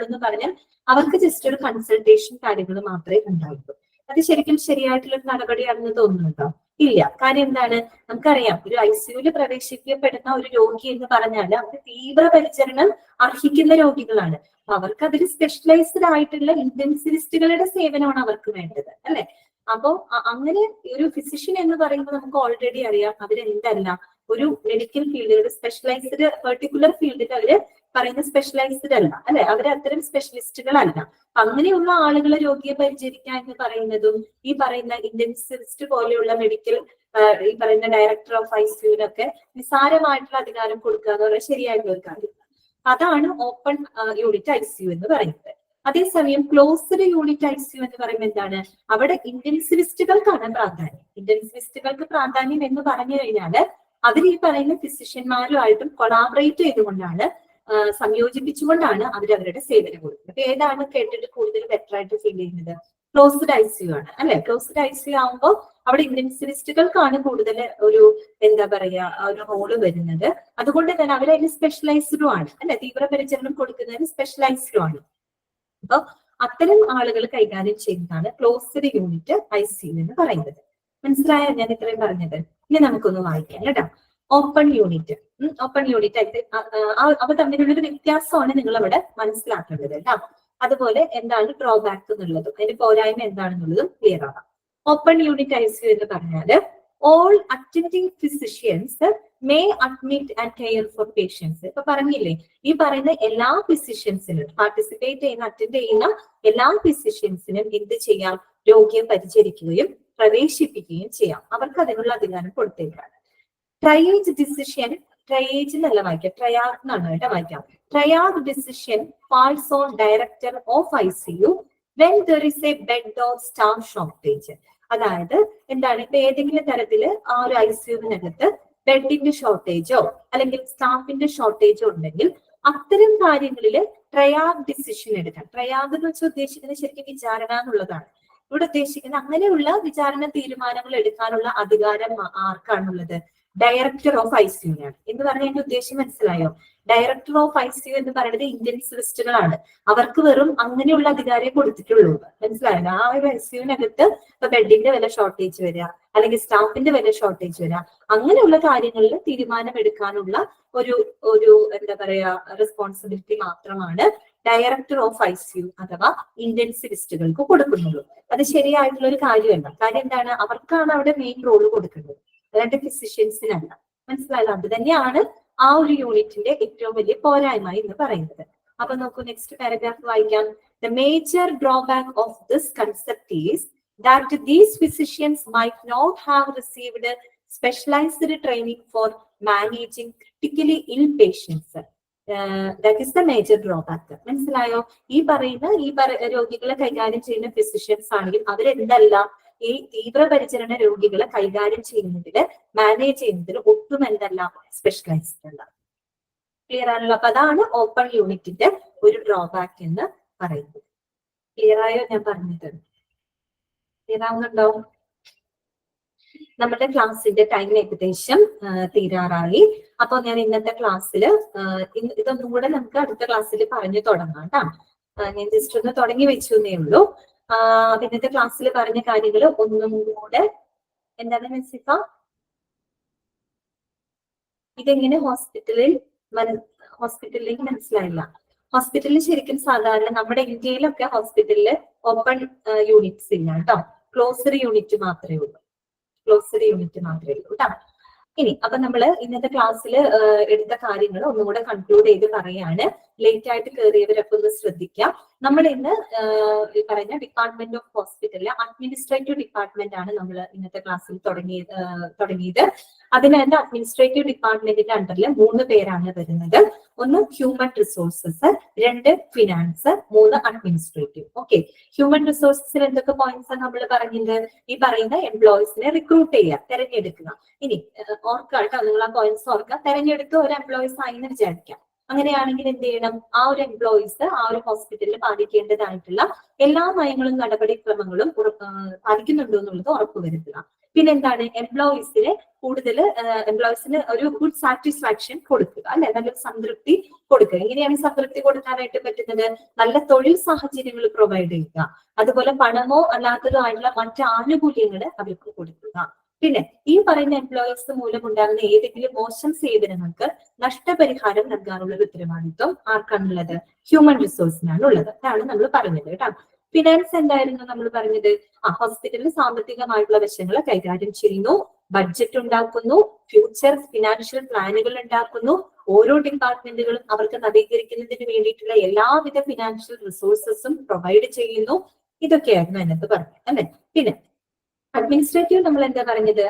എന്ന് പറഞ്ഞാൽ അവർക്ക് ജസ്റ്റ് ഒരു കൺസൾട്ടേഷൻ കാര്യങ്ങൾ മാത്രമേ ഉണ്ടാവുള്ളൂ. അത് ശരിക്കും ശരിയായിട്ടുള്ള ഒരു നടപടിയാണെന്ന് തോന്നുന്നുണ്ടോ? ഇല്ല. കാര്യം എന്താണ്? നമുക്കറിയാം, ഒരു ICUവിൽ പ്രവേശിക്കപ്പെടുന്ന ഒരു രോഗി എന്ന് പറഞ്ഞാൽ അവർ തീവ്ര പരിചരണം അർഹിക്കുന്ന രോഗികളാണ്. അവർക്ക് അതിൽ സ്പെഷ്യലൈസ്ഡ് ആയിട്ടുള്ള ഇന്റൻസിവിസ്റ്റുകളുടെ സേവനമാണ് അവർക്ക് വേണ്ടത് അല്ലെ. അപ്പോ അങ്ങനെ ഒരു ഫിസിഷ്യൻ എന്ന് പറയുമ്പോൾ നമുക്ക് ഓൾറെഡി അറിയാം അവരെന്തല്ല, ഒരു മെഡിക്കൽ ഫീൽഡിൽ, ഒരു സ്പെഷ്യലൈസ്ഡ് പെർട്ടിക്കുലർ ഫീൽഡിൽ അവര് പറയുന്ന സ്പെഷ്യലൈസ്ഡ് അല്ല അല്ലെ, അവർ അത്തരം സ്പെഷ്യലിസ്റ്റുകളല്ല. അങ്ങനെയുള്ള ആളുകളെ രോഗിയെ പരിചരിക്കുക എന്ന് പറയുന്നതും ഈ പറയുന്ന ഇന്റൻസിവിസ്റ്റ് പോലെയുള്ള മെഡിക്കൽ ഈ പറയുന്ന ഡയറക്ടർ ഓഫ് ICUവിനൊക്കെ നിസ്സാരമായിട്ടുള്ള അധികാരം കൊടുക്കുക എന്ന് പറയുന്നത് ശരിയായിട്ടുള്ള ഒരു കാര്യം. അതാണ് ഓപ്പൺ യൂണിറ്റ് ICU എന്ന് പറയുന്നത്. അതേസമയം ക്ലോസ്ഡ് യൂണിറ്റ് ICU എന്ന് പറയുമ്പോൾ എന്താണ്? അവിടെ ഇന്റൻസിവിസ്റ്റുകൾക്കാണ് പ്രാധാന്യം എന്ന് പറഞ്ഞു കഴിഞ്ഞാല് അവർ ഈ പറയുന്ന ഫിസിഷ്യന്മാരുമായിട്ടും കൊളാബറേറ്റ് ചെയ്തുകൊണ്ടാണ്, സംയോജിപ്പിച്ചുകൊണ്ടാണ് അവരവരുടെ സേവനം കൊടുക്കുന്നത്. അപ്പൊ ഏതാണ് കേട്ടിട്ട് കൂടുതൽ ബെറ്റർ ആയിട്ട് ഫീൽ ചെയ്യുന്നത്? ക്ലോസ്ഡ് ICU ആണ് അല്ലെ. ക്ലോസ്ഡ് ICU ആകുമ്പോൾ അവിടെ ഇന്റൻസിവിസ്റ്റുകൾക്കാണ് കൂടുതൽ ഒരു എന്താ പറയാ ഒരു റോള് വരുന്നത്. അതുകൊണ്ട് തന്നെ അവരതിന് സ്പെഷ്യലൈസ്ഡും ആണ് അല്ലെ, തീവ്രപരിചരണം കൊടുക്കുന്നതിന് സ്പെഷ്യലൈസ്ഡും ആണ്. അപ്പൊ അത്തരം ആളുകൾ കൈകാര്യം ചെയ്യുന്നതാണ് ക്ലോസ്ഡ് യൂണിറ്റ് ICU എന്ന് പറയുന്നത്. മനസ്സിലായോ ഞാൻ ഇത്രയും പറഞ്ഞത്? ഇനി നമുക്കൊന്ന് വായിക്കാം കേട്ടോ. ഓപ്പൺ യൂണിറ്റ് അവ തമ്മിലുള്ളൊരു വ്യത്യാസമാണ് നിങ്ങൾ അവിടെ മനസ്സിലാക്കേണ്ടത് കേട്ടോ. അതുപോലെ എന്താണ് ഡ്രോബാക്ക് എന്നുള്ളതും അതിന്റെ പോരായ്മ എന്താണെന്നുള്ളതും ക്ലിയർ ആവാം. ഓപ്പൺ യൂണിറ്റ് ICU എന്ന് പറഞ്ഞാല് all attending physicians may admit and care for patients. ഇപ്പൊ പറഞ്ഞില്ലേ, ഈ പറയുന്ന എല്ലാ ഫിസിഷ്യൻസിനും പാർട്ടിസിപ്പേറ്റ് ചെയ്യുന്ന അറ്റൻഡ് ചെയ്യുന്ന എല്ലാ ഫിസിഷ്യൻസിനും എന്ത് ചെയ്യാം? രോഗിയെ പരിചരിക്കുകയും പ്രവേശിപ്പിക്കുകയും ചെയ്യാം. അവർക്ക് അതിനുള്ള അധികാരം കൊടുത്തേക്കാണ്. ട്രയേജ് ഡിസിഷൻ, ട്രയേജ് എന്നല്ല വായിക്കാം, ട്രയാഡ് എന്നാണ് കേട്ടോ വായിക്കാം. Triad decision false on director of ICU when there is a bed or staff shortage. അതായത് എന്താണ്, ഇപ്പൊ ഏതെങ്കിലും തരത്തില് ആ ഒരു ICUവിനകത്ത് ബെഡിന്റെ ഷോർട്ടേജോ അല്ലെങ്കിൽ സ്റ്റാഫിന്റെ ഷോർട്ടേജോ ഉണ്ടെങ്കിൽ അത്തരം കാര്യങ്ങളിൽ ട്രയാഡ് ഡിസിഷൻ എടുക്കാം. ട്രയാഡ് എന്ന് വെച്ചാൽ ഉദ്ദേശിക്കുന്നത് ശരിക്കും വിചാരണ എന്നുള്ളതാണ്. ഇവിടെ ഉദ്ദേശിക്കുന്നത് അങ്ങനെയുള്ള വിചാരണ തീരുമാനങ്ങൾ എടുക്കാനുള്ള അധികാരം ആർക്കാണുള്ളത്? Director of ICUവിനാണ്. എന്ന് പറഞ്ഞാൽ എന്റെ ഉദ്ദേശം മനസ്സിലായോ? ഡയറക്ടർ ഓഫ് ICU എന്ന് പറയുന്നത് ഇന്റൻസിവിസ്റ്റുകളാണ്. അവർക്ക് വെറും അങ്ങനെയുള്ള അധികാരം കൊടുത്തിട്ടുള്ളൂ. മനസ്സിലായല്ലോ? ആ ഒരു ICUവിനകത്ത് ഇപ്പൊ ബെഡിന്റെ വില ഷോർട്ടേജ് വരിക അല്ലെങ്കിൽ സ്റ്റാഫിന്റെ വില ഷോർട്ടേജ് വരിക, അങ്ങനെയുള്ള കാര്യങ്ങളിൽ തീരുമാനം എടുക്കാനുള്ള ഒരു ഒരു എന്താ പറയാ റെസ്പോൺസിബിലിറ്റി മാത്രമാണ് ഡയറക്ടർ ഓഫ് ICU അഥവാ ഇന്റൻസിവിസ്റ്റുകൾക്ക് കൊടുക്കുന്നുള്ളൂ. അത് ശരിയായിട്ടുള്ള ഒരു കാര്യമല്ല. കാര്യം എന്താണ്? അവർക്കാണ് അവിടെ മെയിൻ റോള് കൊടുക്കുന്നത്, അല്ലാണ്ട് ഫിസിഷ്യൻസിനല്ല. മനസ്സിലായല്ലോ? അത് തന്നെയാണ് ആ ഒരു യൂണിറ്റിന്റെ ഏറ്റവും വലിയ പോരായ്മ എന്ന് പറയുന്നത്. അപ്പൊ നോക്കൂ, നെക്സ്റ്റ് പാരഗ്രാഫ് വായിക്കാം. The major drawback of this concept is that these physicians might not have received specialized training for managing critically ill patients. That is the major drawback. മനസ്സിലായോ? ഈ പറയുന്ന രോഗികളെ കൈകാര്യം ചെയ്യുന്ന ഫിസിഷ്യൻസ് ആണെങ്കിൽ അവരെന്തല്ല, ഈ തീവ്രപരിചരണ രോഗികളെ കൈകാര്യം ചെയ്യുന്നതില് മാനേജ് ചെയ്യുന്നതിൽ ഒട്ടും എന്തല്ല സ്പെഷ്യലൈസ്ഡ് അല്ല. ക്ലിയർ ആണല്ലോ? അപ്പൊ അതാണ് ഓപ്പൺ യൂണിറ്റിന്റെ ഒരു ഡ്രോബാക്ക് എന്ന് പറയുന്നത്. ക്ലിയർ ആയോ ഞാൻ പറഞ്ഞത്? ണ്ടോ? നമ്മുടെ ക്ലാസ്സിന്റെ ടൈം ഏകദേശം തീരാറായി. അപ്പൊ ഞാൻ ഇന്നത്തെ ക്ലാസ്സിൽ ഇതൊന്നും കൂടെ നമുക്ക് അടുത്ത ക്ലാസ്സിൽ പറഞ്ഞു തുടങ്ങാം കേട്ടോ. ഞാൻ ജസ്റ്റ് ഒന്ന് തുടങ്ങി വെച്ചു എന്നേ ഉള്ളൂ. ഇന്നത്തെ ക്ലാസ്സിൽ പറഞ്ഞ കാര്യങ്ങൾ ഒന്നും കൂടെ എന്താണ് മെസ്സിഫ, ഇതെങ്ങനെ ഹോസ്പിറ്റലിലേക്ക് മനസ്സിലായില്ല. ഹോസ്പിറ്റലിൽ ശരിക്കും സാധാരണ നമ്മുടെ ഇന്ത്യയിലൊക്കെ ഹോസ്പിറ്റലില് ഓപ്പൺ യൂണിറ്റ്സ് ഇല്ല കേട്ടോ. ക്ലോസ്ഡ് യൂണിറ്റ് മാത്രമേ ഉള്ളൂ. കേട്ടോ. ഇനി അപ്പൊ നമ്മള് ഇന്നത്തെ ക്ലാസ്സിൽ എടുത്ത കാര്യങ്ങൾ ഒന്നുകൂടെ കൺക്ലൂഡ് ചെയ്ത് പറയാണ്. ലേറ്റ് ആയിട്ട് കയറിയവരൊക്കെ ഒന്ന് ശ്രദ്ധിക്കാം. നമ്മൾ ഇന്ന് ഈ പറയുന്ന ഡിപ്പാർട്ട്മെന്റ് ഓഫ് ഹോസ്പിറ്റലിലെ അഡ്മിനിസ്ട്രേറ്റീവ് ഡിപ്പാർട്ട്മെന്റ് ആണ് നമ്മൾ ഇന്നത്തെ ക്ലാസ്സിൽ തുടങ്ങിയത്. അതിന് തന്നെ അഡ്മിനിസ്ട്രേറ്റീവ് ഡിപ്പാർട്ട്മെന്റിന്റെ അണ്ടറിൽ 3 പേരാണ് വരുന്നത്. 1 human resources, 2 finance, 3 administrative. Okay, human റിസോഴ്സസിൽ എന്തൊക്കെ പോയിന്റ്സ് ആണ് നമ്മൾ പറഞ്ഞത്? ഈ പറയുന്ന എംപ്ലോയീസിനെ റിക്രൂട്ട് ചെയ്യുക, തെരഞ്ഞെടുക്കുക. ഇനി ഓർക്കുക കേട്ടോ, നിങ്ങൾ ആ പോയിന്റ്സ് ഓർക്കുക. തെരഞ്ഞെടുത്ത് ഒരു എംപ്ലോയീസ് ആയി എന്ന് വിചാരിക്കാം. അങ്ങനെയാണെങ്കിൽ എന്ത് ചെയ്യണം? ആ ഒരു എംപ്ലോയീസ് ആ ഒരു ഹോസ്പിറ്റലിൽ പാലിക്കേണ്ടതായിട്ടുള്ള എല്ലാ നയങ്ങളും നടപടിക്രമങ്ങളും പാലിക്കുന്നുണ്ടോ എന്നുള്ളത് ഉറപ്പുവരുത്തുക. പിന്നെ എന്താണ്? എംപ്ലോയീസിന് ഒരു ഗുഡ് സാറ്റിസ്ഫാക്ഷൻ കൊടുക്കുക, അല്ലെ? നല്ലൊരു സംതൃപ്തി കൊടുക്കുക. എങ്ങനെയാണ് സംതൃപ്തി കൊടുക്കാനായിട്ട് പറ്റുന്നത്? നല്ല തൊഴിൽ സാഹചര്യങ്ങൾ പ്രൊവൈഡ് ചെയ്യുക, അതുപോലെ പണമോ അല്ലാത്തതോ ആയിട്ടുള്ള മറ്റ് ആനുകൂല്യങ്ങൾ അവർക്ക് കൊടുക്കുക. പിന്നെ ഈ പറയുന്ന എംപ്ലോയീസ് മൂലം ഉണ്ടാകുന്ന ഏതെങ്കിലും മോശം സേവനങ്ങൾക്ക് നഷ്ടപരിഹാരം നൽകാനുള്ള ഉത്തരവാദിത്വം ആർക്കാണുള്ളത്? ഹ്യൂമൻ റിസോഴ്സിനാണ് ഉള്ളത്. അതാണ് നമ്മൾ പറഞ്ഞത് കേട്ടോ. ഫിനാൻസ് എന്തായിരുന്നു നമ്മൾ പറഞ്ഞത്? ഹോസ്പിറ്റലിൽ സാമ്പത്തികമായിട്ടുള്ള വശങ്ങൾ കൈകാര്യം ചെയ്യുന്നു, ബഡ്ജറ്റ് ഉണ്ടാക്കുന്നു, ഫ്യൂച്ചർ ഫിനാൻഷ്യൽ പ്ലാനുകൾ ഉണ്ടാക്കുന്നു, ഓരോ ഡിപ്പാർട്ട്മെന്റുകളും അവർക്ക് നവീകരിക്കുന്നതിന് വേണ്ടിയിട്ടുള്ള എല്ലാവിധ ഫിനാൻഷ്യൽ റിസോഴ്സസും പ്രൊവൈഡ് ചെയ്യുന്നു. ഇതൊക്കെയായിരുന്നു അതിനകത്ത് പറഞ്ഞത്, അല്ലെ? പിന്നെ അഡ്മിനിസ്ട്രേറ്റീവ് നമ്മൾ എന്താ പറഞ്ഞത്?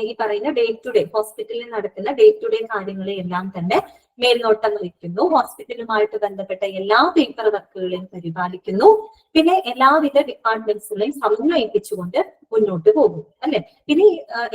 ഈ പറയുന്ന ഡേ ടു ഡേ ഹോസ്പിറ്റലിൽ നടക്കുന്ന ഡേ ടു ഡേ കാര്യങ്ങളെ എല്ലാം തന്നെ മേൽനോട്ടം വഹിക്കുന്നു, ഹോസ്പിറ്റലുമായിട്ട് ബന്ധപ്പെട്ട എല്ലാ പേപ്പർ വർക്കുകളെയും പരിപാലിക്കുന്നു, പിന്നെ എല്ലാവിധ ഡിപ്പാർട്ട്മെന്റ്സുകളെയും സമന്വയിപ്പിച്ചുകൊണ്ട് മുന്നോട്ട് പോകും, അല്ലെ? പിന്നെ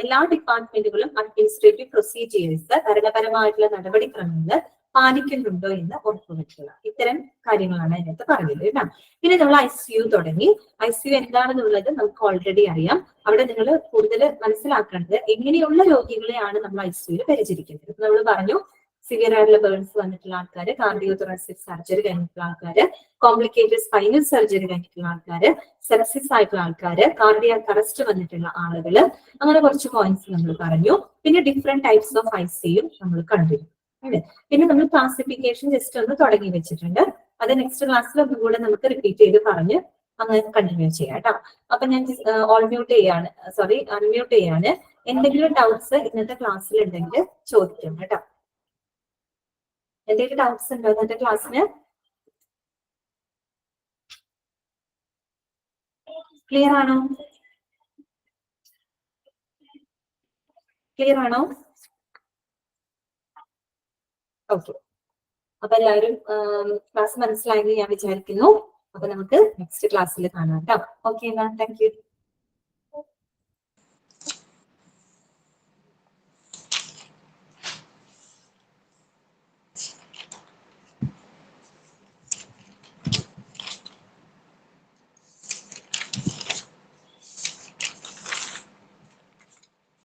എല്ലാ ഡിപ്പാർട്ട്മെന്റുകളും അഡ്മിനിസ്ട്രേറ്റീവ് പ്രൊസീജിയേഴ്സ്, ഭരണപരമായിട്ടുള്ള നടപടിക്രമങ്ങൾ പാലിക്കുന്നുണ്ടോ എന്ന് ഉറപ്പുവരുത്തുക. ഇത്തരം കാര്യങ്ങളാണ് അതിനകത്ത് പറഞ്ഞത് കേട്ടോ. പിന്നെ നമ്മൾ ICU തുടങ്ങി. ICU എന്താണെന്നുള്ളത് നമുക്ക് ഓൾറെഡി അറിയാം. അവിടെ നിങ്ങൾ കൂടുതൽ മനസ്സിലാക്കേണ്ടത് എങ്ങനെയുള്ള രോഗികളെയാണ് നമ്മൾ ICUവിൽ പരിചരിക്കുന്നത്. നമ്മൾ പറഞ്ഞു, സിവിയർ ആയിട്ടുള്ള ബേൺസ് വന്നിട്ടുള്ള ആൾക്കാര്, കാർഡിയോതൊറാസിക് സർജറി കഴിഞ്ഞിട്ടുള്ള ആൾക്കാര്, കോംപ്ലിക്കേറ്റഡ് സ്പൈനൽ സർജറി കഴിഞ്ഞിട്ടുള്ള ആൾക്കാര്, സെപ്സിസ് ആയിട്ടുള്ള ആൾക്കാര്, കാർഡിയാക് അറസ്റ്റ് വന്നിട്ടുള്ള ആളുകള്, അങ്ങനെ കുറച്ച് പോയിന്റ്സ് നമ്മൾ പറഞ്ഞു. പിന്നെ ഡിഫറെന്റ് ടൈപ്സ് ഓഫ് ICU നമ്മൾ കണ്ടിരുന്നു. പിന്നെ നമ്മൾ ക്ലാസിഫിക്കേഷൻ ജസ്റ്റ് ഒന്ന് തുടങ്ങി വെച്ചിട്ടുണ്ട്. അത് നെക്സ്റ്റ് ക്ലാസ്സിൽ ഒന്നുകൂടെ നമുക്ക് റിപ്പീറ്റ് ചെയ്ത് പറഞ്ഞ് അങ്ങനെ കണ്ടിന്യൂ ചെയ്യാം കേട്ടോ. അപ്പൊ ഞാൻ അൺമ്യൂട്ട് ചെയ്യാണ്. എന്തെങ്കിലും ഡൗട്ട്സ് ഇന്നത്തെ ക്ലാസ്സിൽ ഉണ്ടെങ്കിൽ ചോദിക്കാം കേട്ടോ. എന്തെങ്കിലും ഡൗട്ട്സ് ഉണ്ടോ ഇന്നത്തെ ക്ലാസ്സിന്? ക്ലിയർ ആണോ? ക്ലിയർ ആണോ? ഓക്കെ. അപ്പൊ എല്ലാവരും ക്ലാസ് മനസ്സിലായെന്ന് ഞാൻ വിചാരിക്കുന്നു. അപ്പൊ നമുക്ക് നെക്സ്റ്റ് ക്ലാസ്സിൽ കാണാം കേട്ടോ. Okay, thank you.